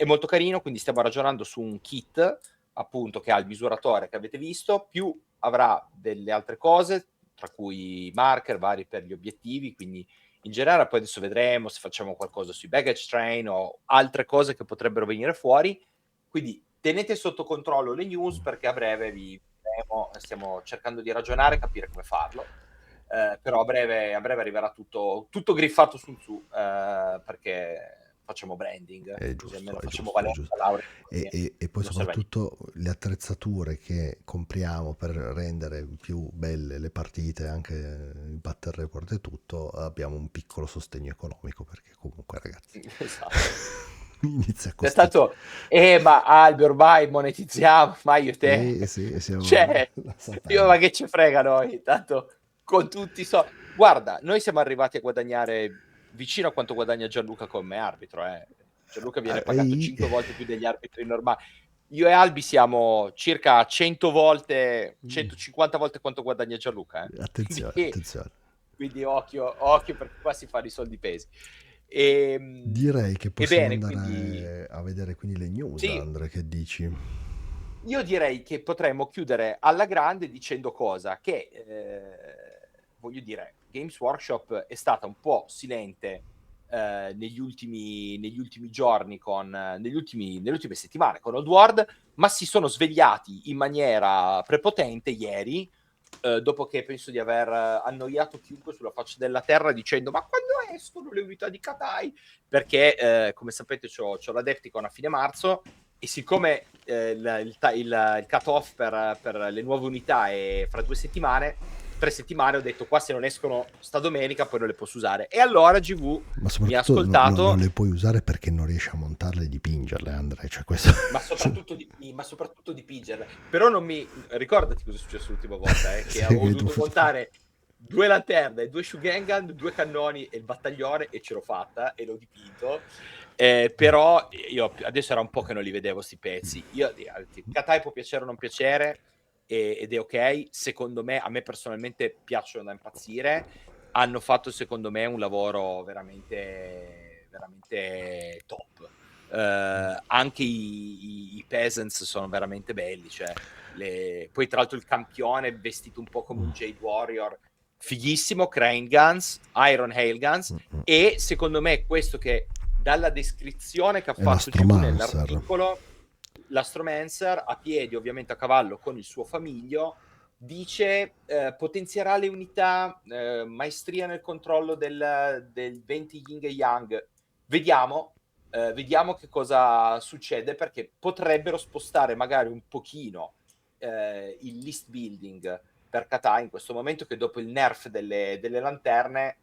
molto carino, quindi stiamo ragionando su un kit appunto che ha il misuratore che avete visto, più avrà delle altre cose, tra cui marker vari per gli obiettivi, quindi in generale poi adesso vedremo se facciamo qualcosa sui baggage train o altre cose che potrebbero venire fuori, quindi tenete sotto controllo le news perché a breve vi vedremo, stiamo cercando di ragionare e capire come farlo, però a breve arriverà tutto griffato su, perché facciamo branding, È così giusto, almeno è facciamo giusto, è valere giusto. la laurea E, che e- e poi non serve a niente. soprattutto le attrezzature che compriamo per rendere più belle le partite, anche il battle report e tutto, abbiamo un piccolo sostegno economico perché comunque ragazzi Esatto. inizia a È costicchiare. stato, ma Albi ormai monetizziamo, ma io te, Sì, siamo cioè, la io ma sapete. che ci frega noi, tanto con tutti guarda, noi siamo arrivati a guadagnare vicino a quanto guadagna Gianluca come arbitro, Gianluca viene pagato Ehi, 5 volte più degli arbitri normali. Io e Albi siamo circa 100 volte, 150 volte quanto guadagna Gianluca, attenzione, Quindi, attenzione. quindi occhio perché qua si fanno i soldi pesi. Direi che possiamo Ebbene, quindi andare a vedere quindi le news, sì, Andre, che dici? io direi che potremmo chiudere alla grande dicendo cosa? Che, voglio dire, Games Workshop è stata un po' silente negli ultimi giorni, nelle ultime settimane con Old World, ma si sono svegliati in maniera prepotente ieri, dopo che penso di aver annoiato chiunque sulla faccia della terra dicendo ma quando escono le unità di Katai? Perché, come sapete, c'ho la Defticon a fine marzo, e siccome il cut-off per le nuove unità è fra 3 settimane, ho detto qua se non escono sta domenica poi non le posso usare. E allora GV Ma mi ha soprattutto ascoltato, non le puoi usare perché non riesci a montarle e dipingerle, Andre. Cioè, questo... ma soprattutto dipingerle. Però non mi... Ricordati cosa è successo l'ultima volta, che Sì, avevo che hai dovuto dovuto... montare 2 lanterne, 2 Shugengan, 2 cannoni e il battaglione, e ce l'ho fatta e l'ho dipinto. Però io adesso era un po' che non li vedevo sti pezzi. Katai può piacere o non piacere, ed è ok. Secondo me, a me personalmente piacciono da impazzire. Hanno fatto secondo me un lavoro veramente veramente top. Anche i peasants sono veramente belli, cioè poi tra l'altro il campione vestito un po' come un Jade Warrior, fighissimo. Crane Guns, Iron Hail Guns, e secondo me questo che dalla descrizione che ha È fatto GV l'Astromancer. nell'articolo, l'Astromancer a piedi, ovviamente a cavallo con il suo famiglio, dice potenzierà le unità, maestria nel controllo del 20 yin e yang. Vediamo che cosa succede, perché potrebbero spostare magari un pochino il list building per Katai in questo momento, che dopo il nerf delle lanterne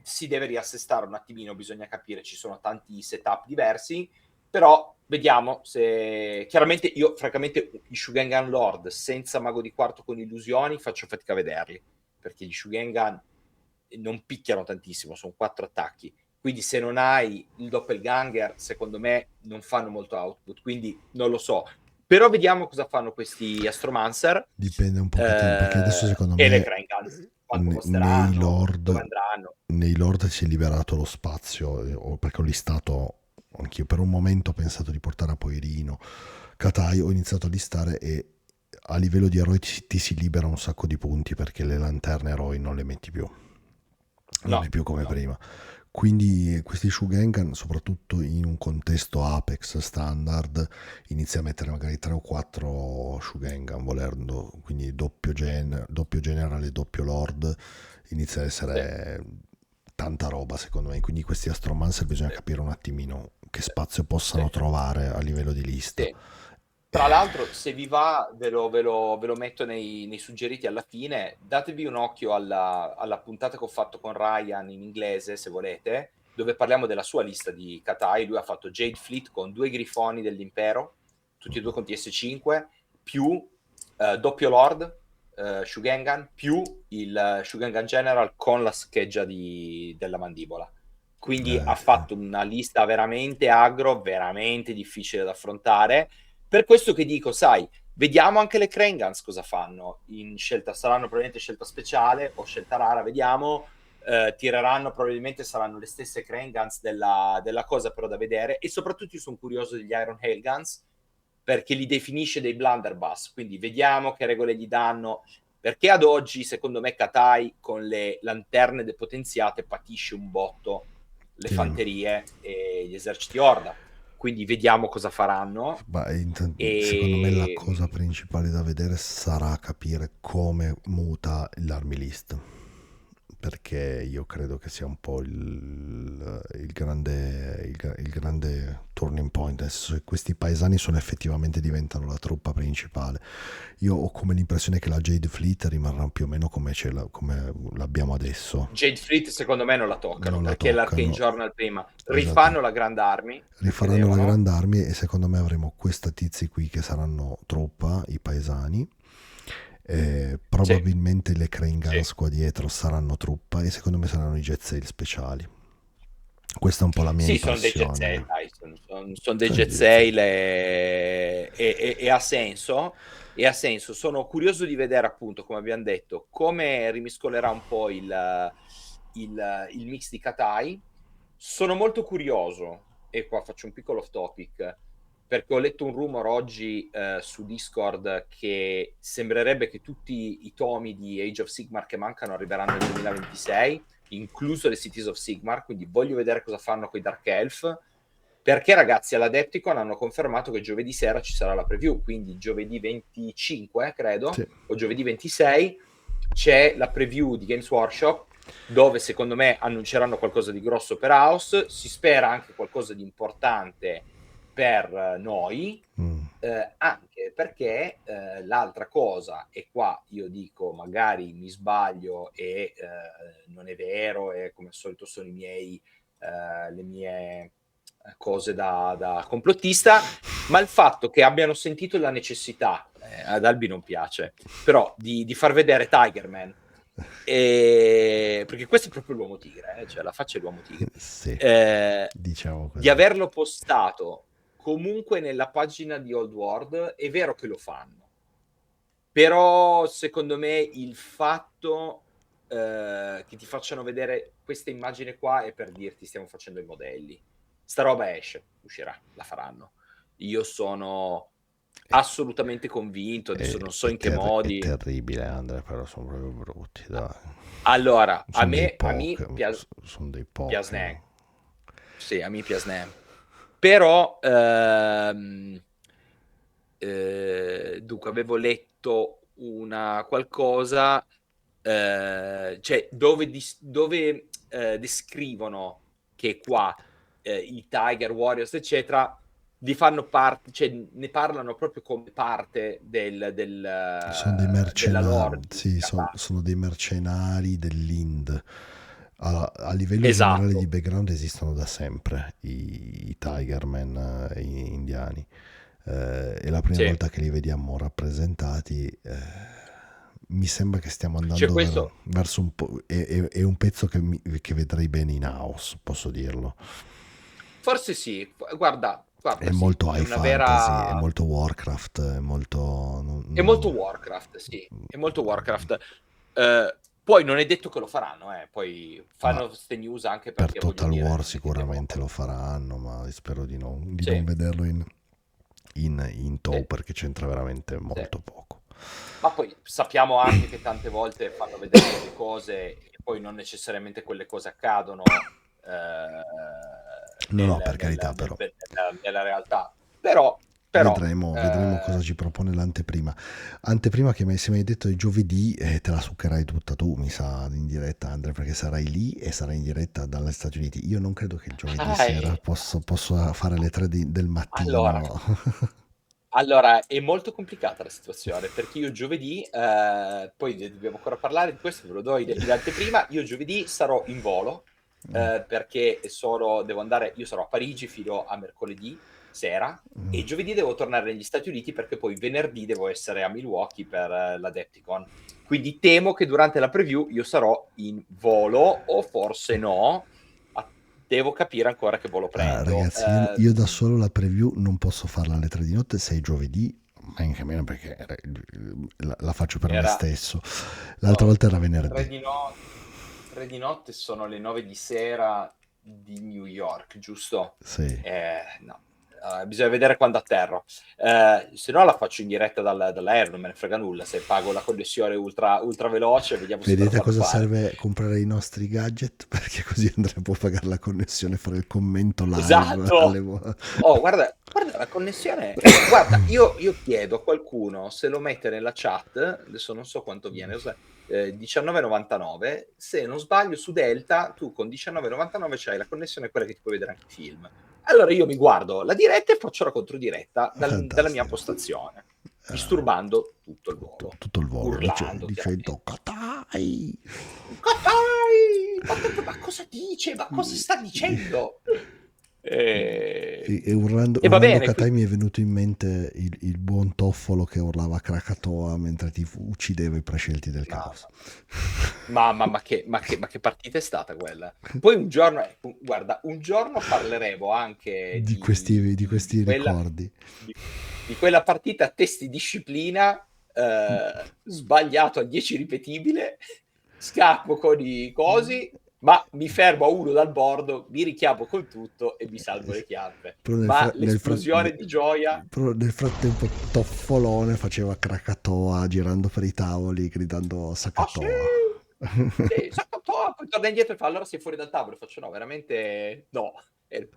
si deve riassestare un attimino. Bisogna capire, ci sono tanti setup diversi, però vediamo se... Chiaramente io francamente i Shugengan Lord senza mago di quarto con illusioni faccio fatica a vederli, perché gli Shugengan non picchiano tantissimo, sono 4 attacchi, quindi se non hai il doppelganger secondo me non fanno molto output, quindi non lo so. Però vediamo cosa fanno questi Astromancer, Dipende un pochettino, perché adesso secondo e le me Crane Guns, quanto nei costeranno, dove Lord, andranno. si è liberato lo spazio, perché ho listato, anch'io per un momento ho pensato di portare a Poirino, Katai, ho iniziato a listare e a livello di eroi ti si libera un sacco di punti perché le lanterne eroi non le metti più, non è No, più come no. prima. Quindi questi Shugengan, soprattutto in un contesto Apex standard, inizia a mettere magari 3 o 4 Shugengan volendo, quindi doppio generale, doppio lord, inizia ad Sì, essere tanta roba secondo me. Quindi questi Astromancer bisogna sì, capire un attimino che sì, spazio sì, possano trovare a livello di lista. sì. Tra l'altro, se vi va, ve lo metto nei suggeriti alla fine. Datevi un occhio alla puntata che ho fatto con Ryan in inglese, se volete, dove parliamo della sua lista di Katai. Lui ha fatto Jade Fleet con 2 grifoni dell'impero, tutti e 2 con TS5, più doppio Lord, Shugengan, più il Shugengan General con la scheggia della mandibola. Quindi ha Sì. fatto una lista veramente aggro, veramente difficile da affrontare. Per questo che dico, sai, vediamo anche le Crane Guns cosa fanno. In scelta saranno probabilmente scelta speciale o scelta rara, vediamo. Tireranno, probabilmente saranno le stesse Crane Guns della cosa, però da vedere. E soprattutto io sono curioso degli Iron Hail Guns, perché li definisce dei blunderbuss, quindi vediamo che regole gli danno, perché ad oggi secondo me Katai con le lanterne depotenziate patisce un botto le Sì. fanterie e gli eserciti Horda, quindi vediamo cosa faranno. Secondo me la cosa E principale da vedere sarà capire come muta l'army list, perché io credo che sia un po' il grande turning point, nel senso che questi paesani sono effettivamente diventano la truppa principale. Io ho come l'impressione che la Jade Fleet rimarrà più o meno come l'abbiamo adesso, Jade Fleet secondo me non la toccano, non la perché l'Arcane toccano. Journal prima Esatto. rifanno la Grand Army, perché Rifaranno la devono. Grand Army e secondo me avremo questa tizi qui che saranno truppa, i paesani. Sì, Probabilmente le Crane sì, Guns qua dietro saranno truppa e secondo me saranno i Jet Sail speciali. Questa è un po' la mia Sì, sono dei jet impressione. set, dai, sono dei Sono jet jet set. sail e ha senso. E ha senso. Sono curioso di vedere, appunto, come abbiamo detto, come rimiscolerà un po' il mix di Katai. Sono molto curioso, e qua faccio un piccolo off topic, perché ho letto un rumor oggi su Discord che sembrerebbe che tutti i tomi di Age of Sigmar che mancano arriveranno nel 2026, incluso le Cities of Sigmar, quindi voglio vedere cosa fanno con i Dark Elf, perché ragazzi all'Adepticon hanno confermato che giovedì sera ci sarà la preview, quindi giovedì 25 credo, Sì. o giovedì 26 c'è la preview di Games Workshop, dove secondo me annunceranno qualcosa di grosso per House, si spera anche qualcosa di importante per noi, anche perché l'altra cosa, e qua io dico magari mi sbaglio e non è vero, e come al solito sono le mie cose da complottista, ma il fatto che abbiano sentito la necessità, ad Albi non piace, però di far vedere Tigerman, perché questo è proprio l'uomo tigre, cioè la faccia è l'uomo tigre, Sì, diciamo di così. averlo postato comunque nella pagina di Old World, è vero che lo fanno, però secondo me il fatto che ti facciano vedere questa immagine qua è per dirti stiamo facendo i modelli. Sta roba uscirà, la faranno. Io sono assolutamente convinto, adesso non so in che È modi. terribile, Andrea, però sono proprio brutti, dai. Allora, a Sono dei me, a poche, me sono dei Piasnen. poche. Sì, a me Piasnen. Però, dunque, avevo letto una qualcosa, cioè dove descrivono che qua i Tiger Warriors, eccetera, vi fanno parte, cioè ne parlano proprio come parte Sono dei della lore mercenari, di sì, Catan. sono dei mercenari dell'Ind. A livello generale di Esatto, background esistono da sempre i Tigerman indiani. È la prima sì. volta che li vediamo rappresentati. Mi sembra che stiamo C'è andando questo. verso un po'. È un pezzo che vedrei bene in house, posso dirlo. Forse sì, guarda, È sì, molto è high una fantasy, è vera. molto Warcraft, è molto. È molto Warcraft, sì, è molto Warcraft. Poi non è detto che lo faranno, poi Ma fanno queste news anche per perché voglio Total dire, War non è che devono sicuramente farlo lo apposta. faranno, ma spero di non Sì, vederlo in tow sì, perché c'entra veramente sì. molto poco. Ma poi sappiamo anche che tante volte fanno vedere delle cose e poi non necessariamente quelle cose accadono No, no, per carità, però. nella realtà. Però, Vedremo cosa ci propone l'anteprima. Anteprima che se mi hai detto di giovedì, te la succherai tutta tu, mi sa, in diretta, Andrea, perché sarai lì e sarai in diretta dagli Stati Uniti. Io non credo che il giovedì sera eh, posso fare le 3 del allora, mattino. Allora, è molto complicata la situazione perché io giovedì, poi dobbiamo ancora parlare di questo, ve lo do in anteprima, io giovedì sarò in volo perché io sarò a Parigi fino a mercoledì sera e giovedì devo tornare negli Stati Uniti perché poi venerdì devo essere a Milwaukee per l'Adepticon. Quindi temo che durante la preview io sarò in volo o forse no, devo capire ancora che volo prendo. Ragazzi, io da solo la preview non posso farla alle 3 di notte, se è giovedì, ma anche meno perché la faccio per me Era stesso. L'altra no, volta era 3 venerdì. di no 3 di notte sono le 9 di sera di New York, giusto? Sì. No, bisogna vedere quando atterro. Se no la faccio in diretta dall'aereo, non me ne frega nulla. Se pago la connessione ultra veloce, vediamo se me lo Vedete a fanno cosa fare. serve comprare i nostri gadget? Perché così Andrea può pagare la connessione, fare il commento live Esatto! Oh, guarda la connessione. Guarda, io chiedo a qualcuno se lo mette nella chat, adesso non so quanto viene, 19,99. Se non sbaglio, su Delta tu con 19,99 c'hai la connessione, quella che ti puoi vedere anche i film. Allora io mi guardo la diretta e faccio la controdiretta dalla mia Fantastico. postazione, disturbando tutto il volo, Tutto il volo urlando dicendo chiaramente. Katai. Catai! Ma cosa dice? Ma cosa sta dicendo? E urlando, va urlando bene, Katai mi è venuto in mente il buon Toffolo che urlava Krakatoa mentre ti uccideva i prescelti del caos. ma che partita è stata quella? Poi un giorno, guarda, un giorno parleremo anche Di di questi quella, ricordi. di quella partita a test di disciplina, sbagliato a 10 ripetibile, scappo con i cosi, ma mi fermo a uno dal bordo, mi richiamo con tutto e mi salvo le chiappe. Però Ma l'esplosione di gioia... però nel frattempo Toffolone faceva Krakatoa girando per i tavoli gridando Ah sì? Sakatoa. Sì, Sakatoa, poi torna indietro e fa: "Allora sei fuori dal tavolo." Faccio: "No, veramente no."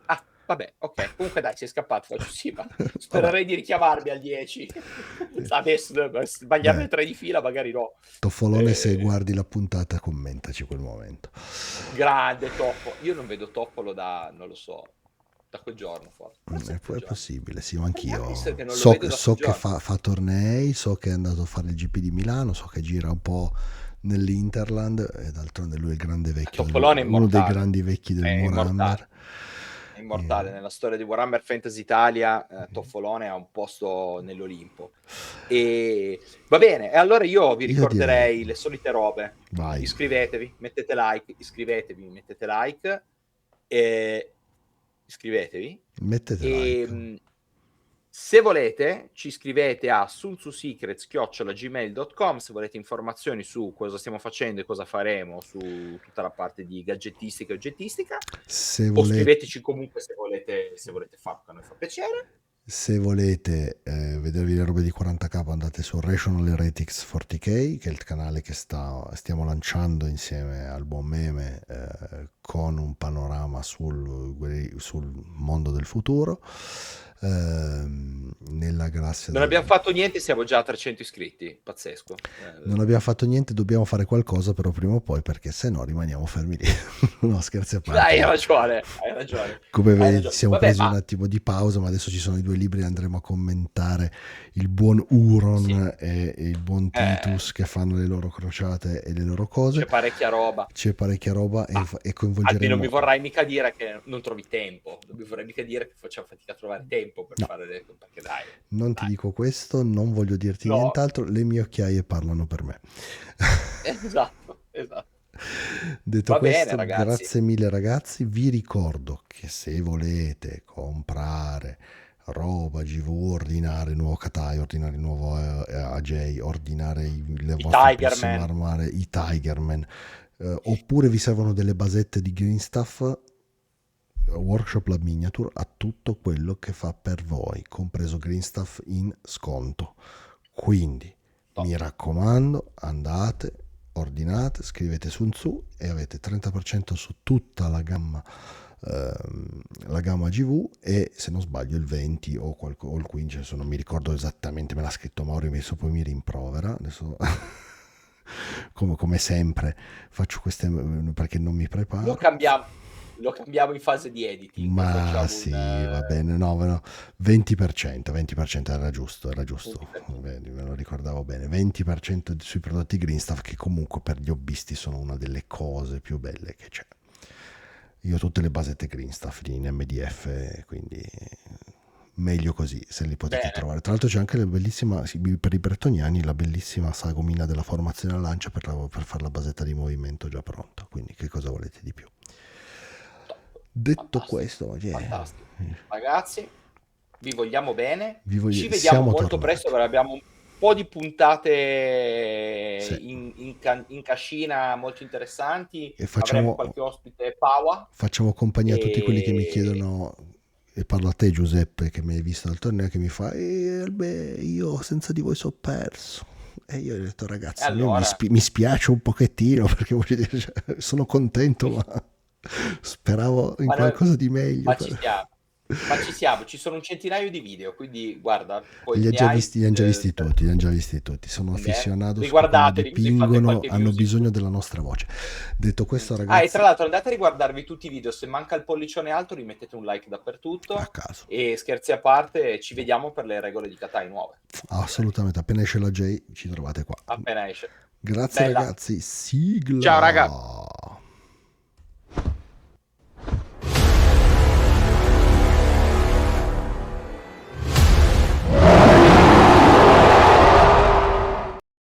"Ah, vabbè, okay. Comunque dai, sei scappato." Faccio: "Sì, ma Vabbè. spererei di richiamarmi al 10." Adesso sbagliarne Beh, 3 di fila magari no. Toffolone, se guardi la puntata commentaci quel momento. Grande Toffolo. Io non vedo Toffolo da, non lo so, da quel giorno forse da quel È giorno. possibile, sì, ma Penso anch'io che non lo vedo da quel so che giorno. fa tornei, so che è andato a fare il GP di Milano, so che gira un po' nell'Interland e d'altronde lui è il grande vecchio, Toffolone è uno dei immortale. grandi vecchi del È Warhammer. immortale. È immortale. Nella storia di Warhammer Fantasy Italia, Toffolone ha un posto nell'Olimpo. E va bene, e allora io vi Io direi, ricorderei le solite robe. vai, Iscrivetevi, mettete like, iscrivetevi, mettete like, e iscrivetevi. mettete E like. se volete, ci scrivete a sunsusecrets@gmail.com se volete informazioni su cosa stiamo facendo e cosa faremo su tutta la parte di gadgettistica e oggettistica, Se o volete, scriveteci comunque se volete farlo, che a noi fa piacere. se volete vedervi le robe di 40k, andate su Rational Heretics 40k, che è il canale che stiamo lanciando insieme al buon Meme, con un panorama sul mondo del futuro. Nella grazia Non abbiamo fatto niente, siamo già a 300 iscritti, pazzesco. Non abbiamo fatto niente, dobbiamo fare qualcosa però prima o poi, perché se no rimaniamo fermi lì. No, scherzi a parte. Hai ragione, hai ragione. Come Hai vedi, ci ragione. siamo Vabbè, presi un ma attimo di pausa, ma adesso ci sono i 2 libri, andremo a commentare il buon sì, Uron e il buon eh, Titus che fanno le loro crociate e le loro cose. c'è parecchia roba. C'è parecchia roba Ma e Albi, non mi coinvolgeremo... vorrai mica dire che non trovi tempo, non mi vorrai mica dire che facciamo fatica a trovare tempo per No, fare le... perché dai, non ti dai. dico questo, non voglio dirti No, nient'altro, le mie occhiaie parlano per me. esatto, esatto. Detto Va bene, questo, ragazzi. grazie mille ragazzi, vi ricordo che se volete comprare roba, GV, ordinare nuovo Katai, ordinare il nuovo AJ, ordinare le I vostre persone Tigerman. armare, i Tigerman, oppure vi servono delle basette di Green Stuff, Workshop Lab Miniature ha tutto quello che fa per voi, compreso Green Stuff in sconto. Quindi Top. mi raccomando, andate, ordinate, scrivete Sun Tzu e avete 30% su tutta la gamma GV, e se non sbaglio il 20 o il 15, adesso non mi ricordo esattamente, me l'ha scritto Mauro, adesso poi mi rimprovera, adesso come sempre faccio queste perché non mi Lo preparo. cambiamo, lo cambiamo in fase di editing. Ma Facciamo sì, va bene, no, 20%, 20% era giusto, un 20%. vedi, me lo ricordavo bene, 20% sui prodotti Green Stuff, che comunque per gli hobbisti sono una delle cose più belle che c'è. Io ho tutte le basette Green Stuff in MDF, quindi meglio così, se li potete Bene. trovare. Tra l'altro c'è anche la bellissima, sì, per i brettoniani, la bellissima sagomina della formazione a lancia per fare la basetta di movimento già pronta, quindi che cosa volete di più? Top. Detto Fantastico, questo, fantastico. Ragazzi, vi vogliamo bene. Ci vediamo siamo molto presto tornati. perché abbiamo un po' di puntate Sì. in cascina molto interessanti. E Avremo qualche ospite Paua facciamo compagnia a tutti quelli che mi e chiedono, e parlo a te Giuseppe che mi hai visto al torneo, che mi fa io senza di voi so perso. E io ho detto ragazzi, a me allora, mi spiace un pochettino, perché voglio dire, cioè, sono contento, ma speravo in ma, noi- qualcosa di meglio. ma ci siamo. Ma ci siamo, ci sono un centinaio di video, quindi guarda, poi Li ne hai han già visti tutti, li han già visti tutti. Sono bene. aficionados che quando Riguardateli, così fate dipingono qualche hanno views in più. bisogno della nostra voce. Detto questo Ah, e tra ragazzi, l'altro andate a riguardarvi tutti i video, se manca il pollicione alto rimettete un like a dappertutto, caso. e scherzi a parte, ci vediamo per le regole di Katai nuove, direi, Assolutamente, appena esce la J ci trovate qua. appena esce. Grazie Bella, ragazzi, ciao raga! sigla!